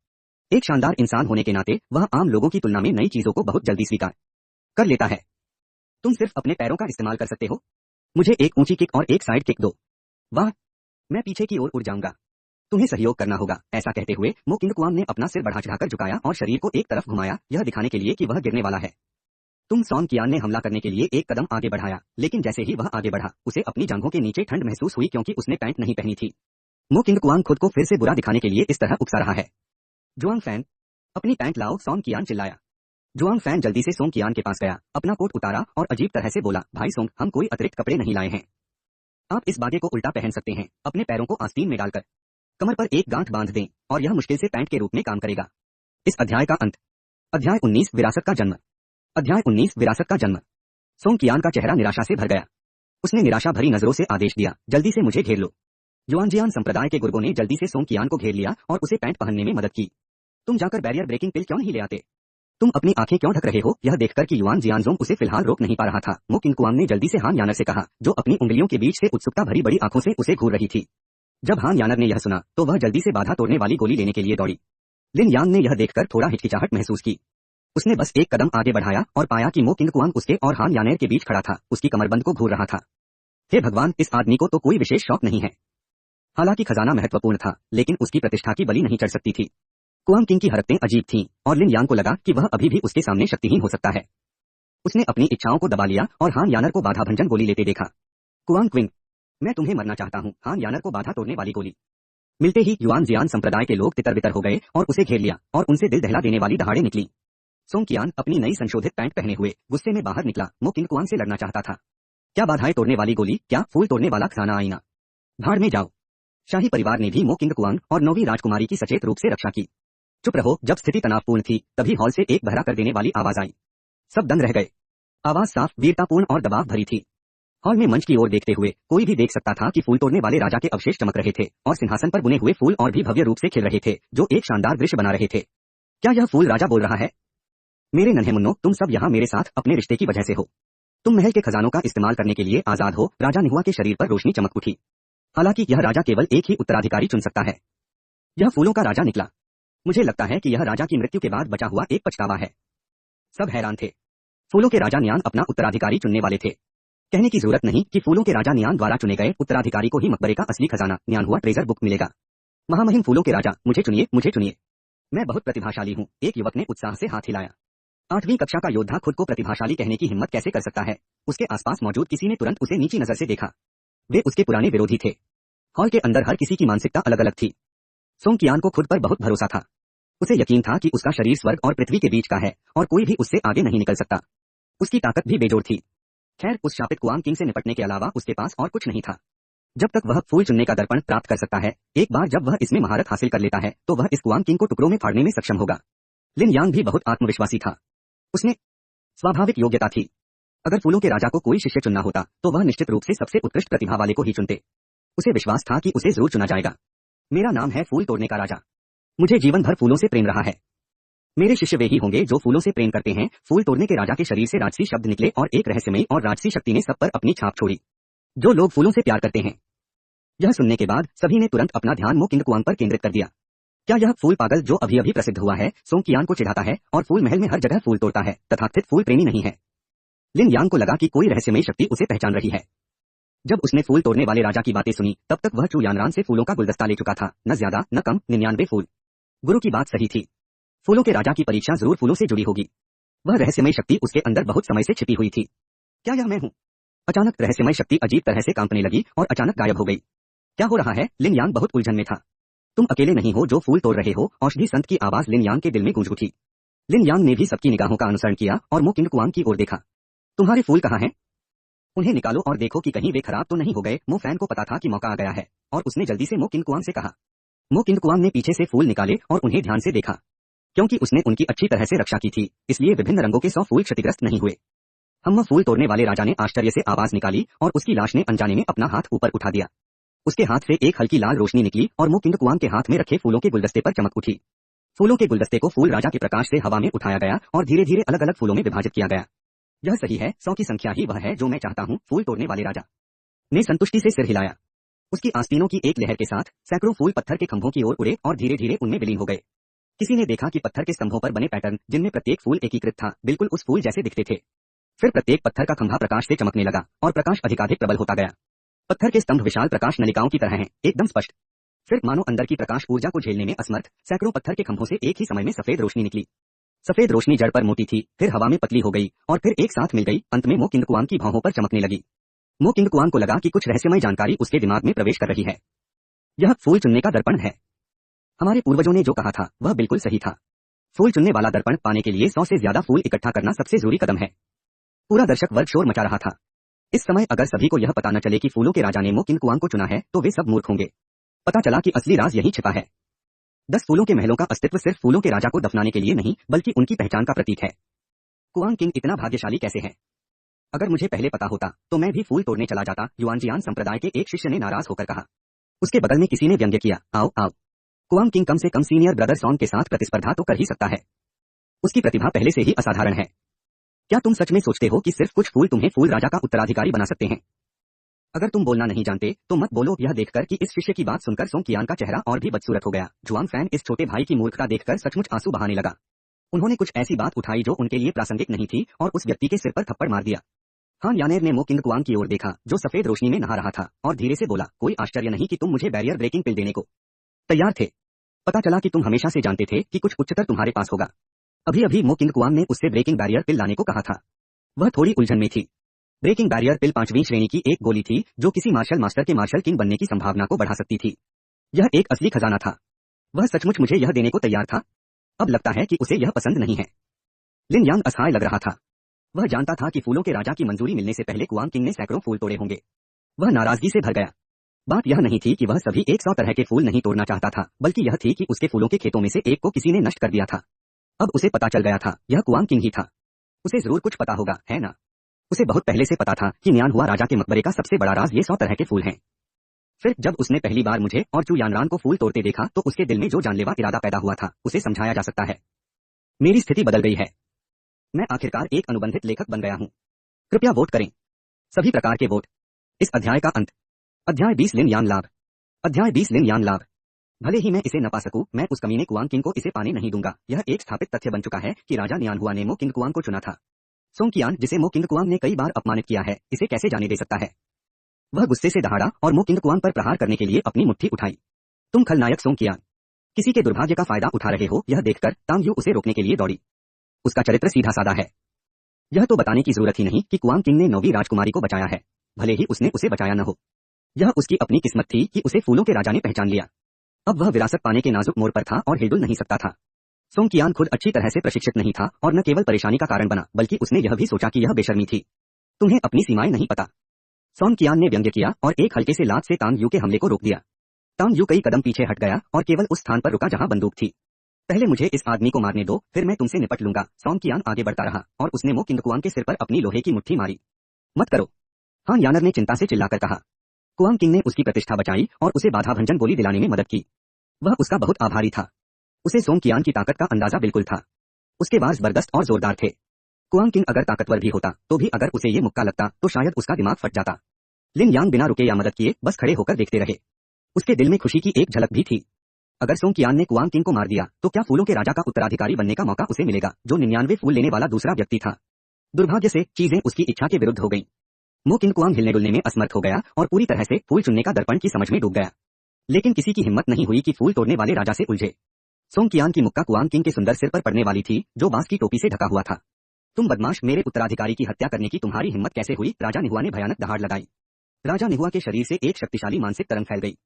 एक शानदार इंसान होने के नाते वह आम लोगों की तुलना में नई चीजों को बहुत जल्दी स्वीकार कर लेता है। तुम सिर्फ अपने पैरों का इस्तेमाल कर सकते हो। मुझे एक ऊंची किक और एक साइड किक दो। वाह, मैं पीछे की ओर उड़ जाऊंगा। तुम्हें सहयोग करना होगा। ऐसा कहते हुए मो किंग कुआंग ने अपना सिर बढ़ा चढ़ाकर झुकाया और शरीर को एक तरफ घुमाया, यह दिखाने के लिए कि वह गिरने वाला है। सोंगकियान ने हमला करने के लिए एक कदम आगे बढ़ाया, लेकिन जैसे ही वह आगे बढ़ा उसे अपनी जांघों के नीचे ठंड महसूस हुई क्योंकि उसने पैंट नहीं पहनी थी। मो किंग कुआंग खुद को फिर से बुरा दिखाने के लिए इस तरह उकसा रहा है। जुआंग फैन, अपनी पैंट लाओ। सोंगकियान चिल्लाया। जुआंग फैन जल्दी से सोंगकियान के पास गया, अपना कोट उतारा और अजीब तरह से बोला, भाई सोंग, हम कोई अतिरिक्त कपड़े नहीं लाए हैं। आप इस बागे को उल्टा पहन सकते हैं, अपने पैरों को आस्तीन में डालकर कमर पर एक गांठ बांध दें और यह मुश्किल से पैंट के रूप में काम करेगा। इस अध्याय का अंत। अध्याय 19 विरासत का जन्म। अध्याय 19 विरासत का जन्म। सोंगकियान का चेहरा निराशा से भर गया। उसने निराशा भरी नजरों से आदेश दिया, जल्दी से मुझे घेर लो। युआनजियान संप्रदाय के गुर्गों ने जल्दी से सोंगकियान को घेर लिया और उसे पैंट पहनने में मदद की। तुम जाकर बैरियर ब्रेकिंग पिल क्यों नहीं ले आते? तुम अपनी आंखें क्यों ढक रहे हो? यह देखकर कि युआन जियानजोंग उसे फिलहाल रोक नहीं पा रहा था, मो किंग कुआंग ने जल्दी से हान यानर से कहा, जो अपनी उंगलियों के बीच से उत्सुकता भरी बड़ी आंखों से उसे घूर रही थी। जब हान यानर ने यह सुना तो वह जल्दी से बाधा तोड़ने वाली गोली लेने के लिए दौड़ी। लिन यांग ने यह देखकर थोड़ा हिचकिचाहट महसूस की। उसने बस एक कदम आगे बढ़ाया और पाया कि मो किंग कुआंग उसके और हान यानर के बीच खड़ा था, उसकी कमरबंद को घूर रहा था। हे भगवान, इस आदमी को तो कोई विशेष शौक नहीं है। हालांकि खजाना महत्वपूर्ण था, लेकिन उसकी प्रतिष्ठा की बलि नहीं चढ़ सकती थी। कुआंग किंग की हरकतें अजीब थीं और लिन यांग को लगा कि वह अभी भी उसके सामने शक्तिहीन हो सकता है। उसने अपनी इच्छाओं को दबा लिया और हान यानर को बाधा भंजन गोली लेते देखा। कुआंग क्विंग, मैं तुम्हें मरना चाहता हूँ। हान यानर को बाधा तोड़ने वाली गोली मिलते ही युआन जियान संप्रदाय के लोग तितर बितर हो गए और उसे घेर लिया और उनसे दिल दहला देने वाली दहाड़े निकली। सोंगकियान अपनी नई संशोधित पैंट पहने हुए गुस्से में बाहर निकला। मो किंग कुआंग से लड़ना चाहता था। क्या बाधाएं तोड़ने वाली गोली, क्या फूल तोड़ने वाला खजाना आईना। भाड़ में जाओ। शाही परिवार ने भी मो किंग कुआंग और 9वीं राजकुमारी की सचेत रूप से रक्षा की। चुप रहो। जब स्थिति तनावपूर्ण थी तभी हॉल से एक बहरा कर देने वाली आवाज आई। सब दंग रह गए। आवाज साफ, वीरतापूर्ण और दबाव भरी थी। हॉल में मंच की ओर देखते हुए कोई भी देख सकता था कि फूल तोड़ने वाले राजा के अवशेष चमक रहे थे और सिंहासन पर बुने हुए फूल और भी भव्य रूप से खिल रहे थे, जो एक शानदार दृश्य बना रहे थे। क्या यह फूल राजा बोल रहा है? मेरे नन्हे मुन्नो, तुम सब यहाँ मेरे साथ अपने रिश्ते की वजह से हो। तुम महल के खजानों का इस्तेमाल करने के लिए आजाद हो। राजा निहुआ के शरीर पर रोशनी चमक उठी। हालांकि यह राजा केवल एक ही उत्तराधिकारी चुन सकता है। यह फूलों का राजा निकला। मुझे लगता है कि यह राजा की मृत्यु के बाद बचा हुआ एक पछतावा है। सब हैरान थे। फूलों के राजा नियान अपना उत्तराधिकारी चुनने वाले थे। कहने की जरूरत नहीं कि फूलों के राजा नियान द्वारा चुने गए उत्तराधिकारी को ही मकबरे का असली खजाना नियान हुआ ट्रेजर बुक मिलेगा। महामहिम फूलों के राजा, मुझे चुनिए, मुझे चुनिए। मैं बहुत प्रतिभाशाली हूँ। एक युवक ने उत्साह से हाथ हिलाया। 8वीं कक्षा का योद्धा खुद को प्रतिभाशाली कहने की हिम्मत कैसे कर सकता है? उसके आसपास मौजूद किसी ने तुरंत उसे नीची नजर से देखा। वे उसके पुराने विरोधी थे। हॉल के अंदर हर किसी की मानसिकता अलग अलग थी। सोंगकियान को खुद पर बहुत भरोसा था। उसे यकीन था कि उसका शरीर स्वर्ग और पृथ्वी के बीच का है और कोई भी उससे आगे नहीं निकल सकता। उसकी ताकत भी बेजोड़ थी। खैर, उस शापित कुआंग किंग से निपटने के अलावा उसके पास और कुछ नहीं था। जब तक वह फूल चुनने का दर्पण प्राप्त कर सकता है, एक बार जब वह इसमें महारत हासिल कर लेता है तो वह इस कुआंग किंग को टुकड़ों में फाड़ने में सक्षम होगा। लिन यांग भी बहुत आत्मविश्वासी था। उसने स्वाभाविक योग्यता थी। अगर फूलों के राजा को कोई शिष्य चुनना होता तो वह निश्चित रूप से सबसे उत्कृष्ट प्रतिभा वाले को ही चुनते। उसे विश्वास था कि उसे जरूर चुना जाएगा। मेरा नाम है फूल तोड़ने का राजा। मुझे जीवन भर फूलों से प्रेम रहा है। मेरे शिष्य वे ही होंगे जो फूलों से प्रेम करते हैं। फूल तोड़ने के राजा के शरीर से राजसी शब्द निकले और एक रहस्यमयी और राजसी शक्ति ने सब पर अपनी छाप छोड़ी। जो लोग फूलों से प्यार करते हैं। यह सुनने के बाद सभी ने तुरंत अपना ध्यान मो किंग कुआंग पर केंद्रित कर दिया। क्या यह फूल पागल जो अभी अभी प्रसिद्ध हुआ है सोंग कियान को चिढ़ाता है और फूल महल में हर जगह फूल तोड़ता है तथाकथित फूल प्रेमी नहीं है? लिन यांग को लगा कि कोई रहस्यमयी शक्ति उसे पहचान रही है। जब उसने फूल तोड़ने वाले राजा की बातें सुनी तब तक वह चू यानरान से फूलों का गुलदस्ता ले चुका था, न ज्यादा न कम 99 फूल। गुरु की बात सही थी, फूलों के राजा की परीक्षा जरूर फूलों से जुड़ी होगी। वह रहस्यमय शक्ति उसके अंदर बहुत समय से छिपी हुई थी। क्या यह मैं हूँ? अचानक रहस्यमय शक्ति अजीब तरह से कांपने लगी और अचानक गायब हो गई। क्या हो रहा है? लिन यांग बहुत उलझन में था। तुम अकेले नहीं हो जो फूल तोड़ रहे हो, औषधि संत की आवाज लिन यांग के दिल में गूंज उठी। लिन यांग ने भी सबकी निगाहों का अनुसरण किया और मो किंग कुआंग की ओर देखा। तुम्हारे फूल कहाँ हैं? उन्हें निकालो और देखो कि कहीं वे खराब तो नहीं हो गए। मो फैन को पता था कि मौका आ गया है और उसने जल्दी से मो किंग कुआंग से कहा। मो किंग कुआंग ने पीछे से फूल निकाले और उन्हें ध्यान से देखा। क्योंकि उसने उनकी अच्छी तरह से रक्षा की थी, इसलिए विभिन्न रंगों के 100 फूल क्षतिग्रस्त नहीं हुए। हम फूल तोड़ने वाले राजा ने आश्चर्य से आवाज निकाली और उसकी लाश ने अनजाने में अपना हाथ ऊपर उठा दिया। उसके हाथ से एक हल्की लाल रोशनी निकली और मो किंग कुआंग के हाथ में रखे फूलों के गुलदस्ते पर चमक उठी। फूलों के गुलदस्ते को फूल राजा के प्रकाश से हवा में उठाया गया और धीरे धीरे अलग अलग फूलों में विभाजित किया गया। यह सही है, 100 की संख्या ही वह है जो मैं चाहता हूँ। फूल तोड़ने वाले राजा ने संतुष्टि से सिर हिलाया। उसकी आस्तीनों की एक लहर के साथ सैकड़ों फूल पत्थर के खंभों की ओर उड़े और धीरे धीरे उनमें विलीन हो गए। किसी ने देखा कि पत्थर के स्तंभों पर बने पैटर्न, जिनमें प्रत्येक फूल एकीकृत था, बिल्कुल उस फूल जैसे दिखते थे। फिर प्रत्येक पत्थर का खंभा प्रकाश से चमकने लगा और प्रकाश अधिकाधिक प्रबल होता गया। पत्थर के स्तंभ विशाल प्रकाश नलिकाओं की तरह हैं, एकदम स्पष्ट। फिर मानो अंदर की प्रकाश ऊर्जा को झेलने में असमर्थ सैकड़ों पत्थर के खंभों से एक ही समय में सफेद रोशनी निकली। सफेद रोशनी जड़ पर मोटी थी, फिर हवा में पतली हो गई और फिर एक साथ मिल गई। अंत में मो किंग कुआंग की भौहों पर चमकने लगी। मो किंग कुआंग को लगा कि कुछ रहस्यमय जानकारी उसके दिमाग में प्रवेश कर रही है। यह फूल चुनने का दर्पण है। हमारे पूर्वजों ने जो कहा था वह बिल्कुल सही था। फूल चुनने वाला दर्पण पाने के लिए 100 से ज्यादा फूल इकट्ठा करना सबसे जरूरी कदम है। पूरा दर्शक वर्ग शोर मचा रहा था। इस समय अगर सभी को यह पता न चले कि फूलों के राजा ने मो किंग कुआंग को चुना है तो वे सब मूर्ख होंगे। पता चला कि असली राज यहीं छिपा है। 10 फूलों के महलों का अस्तित्व सिर्फ फूलों के राजा को दफनाने के लिए नहीं बल्कि उनकी पहचान का प्रतीक है। कुआंग किंग इतना भाग्यशाली कैसे है? अगर मुझे पहले पता होता तो मैं भी फूल तोड़ने चला जाता, युआनजियान संप्रदाय के एक शिष्य ने नाराज होकर कहा। उसके बगल में किसी ने व्यंग्य किया, आओ आओ, कुआंग किंग कम से कम सीनियर ब्रदर सॉन्ग के साथ प्रतिस्पर्धा तो कर ही सकता है। उसकी प्रतिभा पहले से ही असाधारण है। क्या तुम सच में सोचते हो कि सिर्फ कुछ फूल तुम्हें फूल राजा का उत्तराधिकारी बना सकते हैं? अगर तुम बोलना नहीं जानते तो मत बोलो। यह देखकर कि इस शिष्य की बात सुनकर सोंग कियान का चेहरा और भी बदसूरत हो गया। जुआंग फैन इस छोटे भाई की मूर्खता देखकर सचमुच आंसू बहाने लगा। उन्होंने कुछ ऐसी बात उठाई जो उनके लिए प्रासंगिक नहीं थी और उस व्यक्ति के सिर पर थप्पड़ मार दिया। हान यानेर ने मो किंग कुआंग की ओर देखा जो सफेद रोशनी में नहा रहा था और धीरे से बोला, कोई आश्चर्य नहीं कि तुम मुझे बैरियर ब्रेकिंग पिल देने को तैयार थे। पता चला कि तुम हमेशा से जानते थे कि कुछ उच्चतर तुम्हारे पास होगा। अभी अभी मो किंग कुआंग ने उससे ब्रेकिंग बैरियर पिल लाने को कहा था। वह थोड़ी उलझन में थी। ब्रेकिंग बैरियर पिल 5वीं श्रेणी की एक गोली थी जो किसी मार्शल मास्टर के मार्शल किंग बनने की संभावना को बढ़ा सकती थी। यह एक असली खजाना था। वह सचमुच मुझे यह देने को तैयार था। अब लगता है कि उसे यह पसंद नहीं है। लिन यांग असहाय लग रहा था। वह जानता था कि फूलों के राजा की मंजूरी मिलने से पहले कुआंग किंग ने सैकड़ों फूल तोड़े होंगे। वह नाराजगी से भर गया। बात यह नहीं थी कि वह सभी 100 तरह के फूल नहीं तोड़ना चाहता था, बल्कि यह थी कि उसके फूलों के खेतों में से एक को किसी ने नष्ट कर दिया था। अब उसे पता चल गया था यह कुआंग किंग ही था। उसे जरूर कुछ पता होगा, है ना? उसे बहुत पहले से पता था कि न्यान हुआ राजा के मकबरे का सबसे बड़ा राज ये 100 तरह के फूल हैं। फिर जब उसने पहली बार मुझे और चू यानरान को फूल तोड़ते देखा तो उसके दिल में जो जानलेवा इरादा पैदा हुआ था उसे समझाया जा सकता है। मेरी स्थिति बदल गई है। मैं आखिरकार एक अनुबंधित लेखक बन गया हूँ। कृपया वोट करें, सभी प्रकार के वोट। इस अध्याय का अंत। अध्याय 20 लिन यान लाभ। अध्याय 20 लिन यान लाभ। भले ही मैं इसे न पा सकूं, मैं उस कमीने कुआंग किंग को इसे पाने नहीं दूंगा। यह एक स्थापित तथ्य बन चुका है कि राजा न्यानहुआ ने मो किंग कुआंग को चुना था। सोंग कियान, जिसे मो किंग कुआंग ने कई बार अपमानित किया है, इसे कैसे जाने दे सकता है? वह गुस्से से दहाड़ा और मो किंग कुआंग पर प्रहार करने के लिए अपनी मुट्ठी उठाई। तुम खलनायक सोंग कियान, किसी के दुर्भाग्य का फायदा उठा रहे हो। यह देखकर तांग यू उसे रोकने के लिए दौड़ी। उसका चरित्र सीधा साधा है। यह तो बताने की जरूरत ही नहीं कि कुआंग किंग ने 9वीं राजकुमारी को बचाया है, भले ही उसने उसे बचाया न हो। यह उसकी अपनी किस्मत थी कि उसे फूलों के राजा ने पहचान लिया। अब वह विरासत पाने के नाजुक मोड़ पर था और हिलडुल नहीं सकता था। सोंग कियान खुद अच्छी तरह से प्रशिक्षित नहीं था और न केवल परेशानी का कारण बना, बल्कि उसने यह भी सोचा कि यह बेशर्मी थी। तुम्हें अपनी सीमाएं नहीं पता, सोंग कियान ने व्यंग्य किया और एक हल्के से लात से तांग यू के हमले को रोक दिया। तांग यू कई कदम पीछे हट गया और केवल उस स्थान पर रुका जहां बंदूक थी। पहले मुझे इस आदमी को मारने दो, फिर मैं तुमसे निपट लूंगा। सोंग कियान आगे बढ़ता रहा और उसने मो किंग कुआंग के सिर पर अपनी लोहे की मुट्ठी मारी। मत करो, हान यानर ने चिंता से चिल्लाकर कहा। कुआंग किंग ने उसकी प्रतिष्ठा बचाई और उसे बाधा भंजन गोली दिलाने में मदद की। वह उसका बहुत आभारी था। उसे सोंग कियान की ताकत का अंदाजा बिल्कुल था। उसके वार जबरदस्त और जोरदार थे। कुआंग किंग अगर ताकतवर भी होता तो भी अगर उसे ये मुक्का लगता तो शायद उसका दिमाग फट जाता। लिन यांग बिना रुके या मदद किए बस खड़े होकर देखते रहे। उसके दिल में खुशी की एक झलक भी थी। अगर सोंग कियान ने कुआंग किंग को मार दिया तो क्या फूलों के राजा का उत्तराधिकारी बनने का मौका उसे मिलेगा, जो 99 फूल लेने वाला दूसरा व्यक्ति था। दुर्भाग्य से चीजें उसकी इच्छा के विरुद्ध हो गईं। मो किंग कुआंग हिलने डुलने में असमर्थ हो गया और पूरी तरह से फूल चुनने का दर्पण की समझ में डूब गया। लेकिन किसी की हिम्मत नहीं हुई कि फूल तोड़ने वाले राजा से उलझे। सोंग कियान की मुक्का कुआंग किंग के सुंदर सिर पर पड़ने वाली थी, जो बांस की टोपी से ढका हुआ था। तुम बदमाश, मेरे उत्तराधिकारी की हत्या करने की तुम्हारी हिम्मत कैसे हुई? राजा निहुआ ने भयानक दहाड़ लगाई। राजा निहुआ के शरीर से एक शक्तिशाली मानसिक तरंग फैल गई।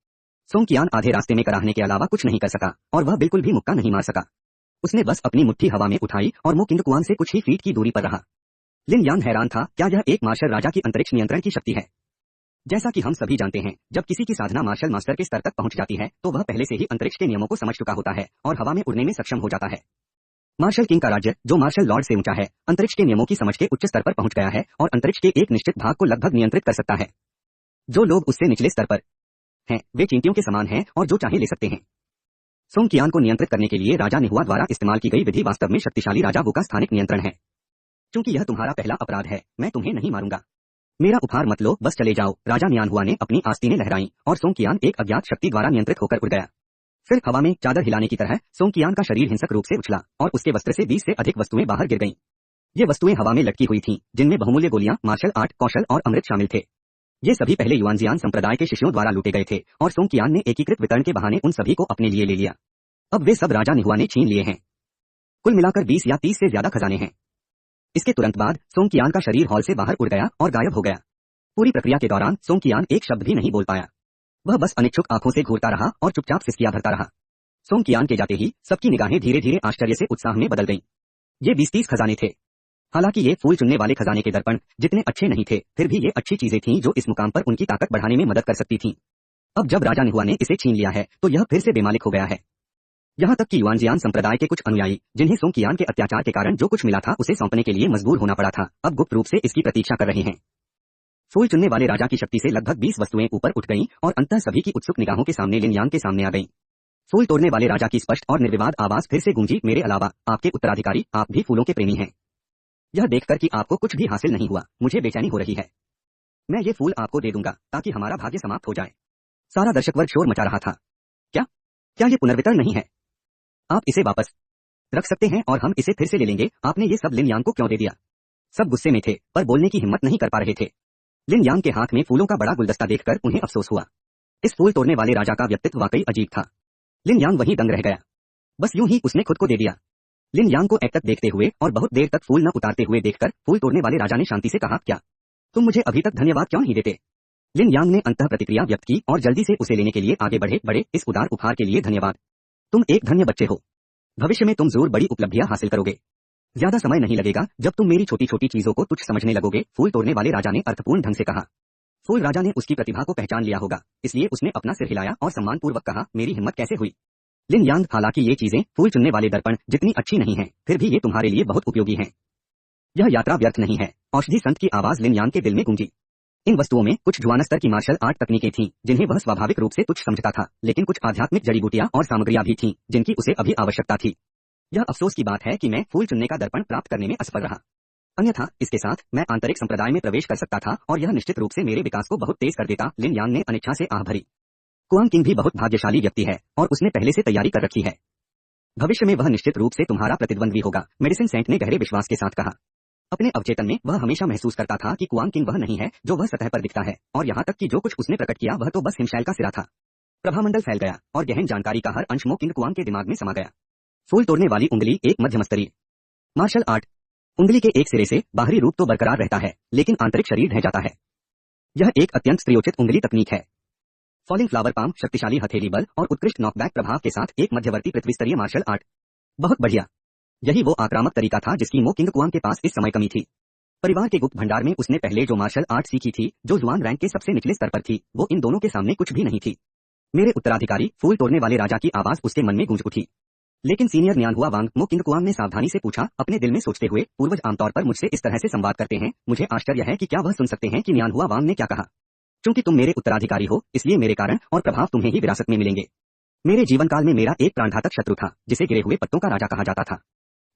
सोंग कियान आधे रास्ते में कराहने के अलावा कुछ नहीं कर सका और वह बिल्कुल भी मुक्का नहीं मार सका। उसने बस अपनी मुट्ठी हवा में उठाई और मो किंग कुआंग से कुछ ही फीट की दूरी पर रहा। लिन यांग हैरान था, क्या यह एक मार्शल राजा की अंतरिक्ष नियंत्रण की शक्ति है? जैसा कि हम सभी जानते हैं, जब किसी की साधना मार्शल मास्टर के स्तर तक पहुंच जाती है तो वह पहले से ही अंतरिक्ष के नियमों को समझ चुका होता है और हवा में उड़ने में सक्षम हो जाता है। मार्शल किंग का राज्य, जो मार्शल लॉर्ड से ऊंचा है, अंतरिक्ष के नियमों की समझ के उच्च स्तर पर पहुंच गया है और अंतरिक्ष के एक निश्चित भाग को लगभग नियंत्रित कर सकता है। जो लोग उससे निचले स्तर पर हैं, वे चींटियों के समान हैं और जो चाहे ले सकते हैं। सोंग कियान को नियंत्रित करने के लिए राजा निहुआ द्वारा इस्तेमाल की गई विधि वास्तव में शक्तिशाली राजा वू का स्थानिक नियंत्रण है। क्योंकि यह तुम्हारा पहला अपराध है, मैं तुम्हें नहीं मारूंगा। मेरा उपहार मत लो, बस चले जाओ। राजा नियानहुआ ने अपनी आस्तीनें लहराई और सोंग कियान एक अज्ञात शक्ति द्वारा नियंत्रित होकर उड़ गया। फिर हवा में चादर हिलाने की तरह सोंग कियान का शरीर हिंसक रूप से उछला और उसके वस्त्र से 20 से अधिक वस्तुएं बाहर गिर गईं। ये वस्तुएं हवा में लटकी हुई थीं, जिनमें बहुमूल्य गोलियां, मार्शल आर्ट कौशल और अमृत शामिल थे। ये सभी पहले युआनजियान संप्रदाय के शिष्यों द्वारा लूटे गए थे और सोंग कियान ने एकीकृत वितरण के बहाने उन सभी को अपने लिए ले लिया। अब वे सब राजा निहुआ ने छीन लिए हैं। कुल मिलाकर 20 या 30 से ज्यादा खजाने हैं। इसके तुरंत बाद सोंग कियान का शरीर हॉल से बाहर उड़ गया और गायब हो गया। पूरी प्रक्रिया के दौरान सोंग कियान एक शब्द भी नहीं बोल पाया। वह बस अनिच्छुक आंखों से घूरता रहा और चुपचाप सिसकियां भरता रहा। सोंग कियान के जाते ही सबकी निगाहें धीरे धीरे आश्चर्य से उत्साह में बदल गईं। ये 20-30 खजाने थे। हालांकि ये फूल चुनने वाले खजाने के दर्पण जितने अच्छे नहीं थे, फिर भी ये अच्छी चीजें थीं जो इस मुकाम पर उनकी ताकत बढ़ाने में मदद कर सकती थीं। अब जब राजा निहुआ ने इसे छीन लिया है तो यह फिर से बेमालिक हो गया है। यहाँ तक कि युआनजियान संप्रदाय के कुछ अनुयायी, जिन्हें सोंग कियान के अत्याचार के कारण जो कुछ मिला था उसे सौंपने के लिए मजबूर होना पड़ा था, अब गुप्त रूप से इसकी प्रतीक्षा कर रहे हैं। फूल चुनने वाले राजा की शक्ति से लगभग 20 वस्तुएं ऊपर उठ गईं और अंततः सभी की उत्सुक निगाहों के सामने लिन यांग के सामने आ गईं। फूल तोड़ने वाले राजा की स्पष्ट और निर्विवाद आवाज फिर से गूंजी, मेरे अलावा आपके उत्तराधिकारी, आप भी फूलों के प्रेमी हैं। यह देखकर कि आपको कुछ भी हासिल नहीं हुआ, मुझे बेचैनी हो रही है। मैं ये फूल आपको दे दूंगा ताकि हमारा भाग्य समाप्त हो जाए। सारा दर्शक वर्ग शोर मचा रहा था। क्या क्या ये पुनर्वितरण नहीं है? आप इसे वापस रख सकते हैं और हम इसे फिर से ले लेंगे। आपने ये सब लिन यांग को क्यों दे दिया? सब गुस्से में थे पर बोलने की हिम्मत नहीं कर पा रहे थे। लिन यांग के हाथ में फूलों का बड़ा गुलदस्ता देखकर उन्हें अफसोस हुआ। इस फूल तोड़ने वाले राजा का व्यक्तित्व वाकई अजीब था। लिन यांग वहीं दंग रह गया। बस यूं ही उसने खुद को दे दिया। लिन यांग को एक तक देखते हुए और बहुत देर तक फूल न उतारते हुए देखकर फूल तोड़ने वाले राजा ने शांति से कहा, क्या तुम मुझे अभी तक धन्यवाद क्यों नहीं देते? लिन यांग ने अंतः प्रतिक्रिया व्यक्त की और जल्दी से उसे लेने के लिए आगे बढ़े। बड़े इस उदार उपहार के लिए धन्यवाद। तुम एक धन्य बच्चे हो। भविष्य में तुम जरूर बड़ी उपलब्धियां हासिल करोगे। ज्यादा समय नहीं लगेगा जब तुम मेरी छोटी छोटी चीजों को तुच्छ समझने लगोगे। फूल तोड़ने वाले राजा ने अर्थपूर्ण ढंग से कहा। फूल राजा ने उसकी प्रतिभा को पहचान लिया होगा, इसलिए उसने अपना सिर हिलाया और सम्मान पूर्वक कहा, मेरी हिम्मत कैसे हुई? लिन यांग, हालांकि ये चीजें फूल चुनने वाले दर्पण जितनी अच्छी नहीं हैं, फिर भी ये तुम्हारे लिए बहुत उपयोगी हैं। यह यात्रा व्यर्थ नहीं है। औषधि संत की आवाज लिन यांग के दिल में गूंजी। इन वस्तुओं में कुछ जुआन स्तर की मार्शल आर्ट तकनीकें थीं, जिन्हें वह स्वाभाविक रूप से तुच्छ समझता था, लेकिन कुछ आध्यात्मिक जड़ी बूटियां और सामग्रियां भी थीं, जिनकी उसे अभी आवश्यकता थी। यह अफसोस की बात है कि मैं फूल चुनने का दर्पण प्राप्त करने में असफल रहा। अन्यथा इसके साथ मैं आंतरिक संप्रदाय में प्रवेश कर सकता था और यह निश्चित रूप से मेरे विकास को बहुत तेज कर देता। लिन यांग ने अनिच्छा से आह भरी। कुआंग किंग भी बहुत भाग्यशाली व्यक्ति है और उसने पहले से तैयारी कर रखी है। भविष्य में वह निश्चित रूप से तुम्हारा प्रतिद्वंद्वी होगा, मेडिसिन सेंट ने गहरे विश्वास के साथ कहा। अपने अवचेतन में वह हमेशा महसूस करता था कि कुआंग किंग वह नहीं है जो वह सतह पर दिखता है, और यहाँ तक कि जो कुछ उसने प्रकट किया वह तो बस हिमशैल का सिरा था। प्रभामंडल फैल गया और गहन जानकारी का हर अंश मो किंग कुआंग के दिमाग में समा गया। फूल तोड़ने वाली उंगली एक मध्यमस्तरीय मार्शल आर्ट। उंगली के एक सिरे से बाहरी रूप तो बरकरार रहता है, लेकिन आंतरिक शरीर ढह जाता है। यह एक अत्यंत स्त्रीयोचित उंगली तकनीक है। फॉलिंग फ्लावर पाम, शक्तिशाली हथेली बल और उत्कृष्ट नॉकबैक प्रभाव के साथ एक मध्यवर्ती पृथ्वी स्तरीय मार्शल आर्ट। बहुत बढ़िया। यही वो आक्रामक तरीका था जिसकी मो किंग कुआंग के पास इस समय कमी थी। परिवार के गुप्त भंडार में उसने पहले जो मार्शल आर्ट सीखी थी, जो जुआन रैंक के सबसे निचले स्तर पर थी, वो इन दोनों के सामने कुछ भी नहीं थी। मेरे उत्तराधिकारी, फूल तोड़ने वाले राजा की आवाज उसके मन में गूंज उठी। लेकिन सीनियर नियानहुआ वांग, मो किंग कुआंग ने सावधानी से पूछा, अपने दिल में सोचते हुए, पूर्वज आमतौर पर मुझसे इस तरह से संवाद करते हैं, मुझे आश्चर्य है कि क्या वह सुन सकते हैं कि नियानहुआ वांग ने क्या कहा। क्योंकि तुम मेरे उत्तराधिकारी हो, इसलिए मेरे कारण और प्रभाव तुम्हें ही विरासत में मिलेंगे। मेरे जीवन काल में मेरा एक प्राणघातक शत्रु था, जिसे गिरे हुए पत्तों का राजा कहा जाता था।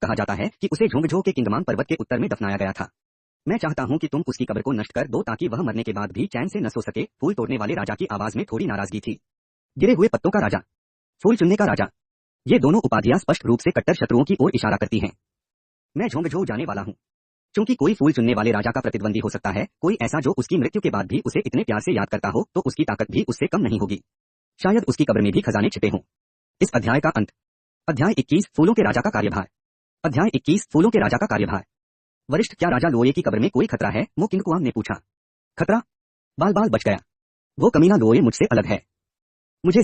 कहा जाता है कि उसे झोंगझो के किंगमांग पर्वत के उत्तर में दफनाया गया था। मैं चाहता हूं कि तुम उसकी कब्र को नष्ट कर दो ताकि वह मरने के बाद भी चैन से न सो सके। फूल तोड़ने वाले राजा की आवाज में थोड़ी नाराजगी थी। गिरे हुए पत्तों का राजा। फूल चुनने का राजा। ये दोनों उपाधियां स्पष्ट रूप से कट्टर शत्रुओं की ओर इशारा करती हैं। मैं झोंक जाने वाला हूँ। चूंकि कोई फूल चुनने वाले राजा का प्रतिद्वंदी हो सकता है, कोई ऐसा जो उसकी मृत्यु के बाद भी उसे इतने प्यार से याद करता हो, तो उसकी ताकत भी उससे कम नहीं होगी। शायद उसकी कब्र में भी खजाने छिपे हों। इस अध्याय का अंत। अध्याय 21 फूलों के राजा का कार्यभार। अध्याय 21 फूलों के राजा का कार्यभार। वरिष्ठ, क्या राजा लोये की कब्र में कोई खतरा है? मो किंगकुआंग ने पूछा। खतरा? बाल बाल बच गया। वो कमीना लोये मुझसे अलग है। मुझे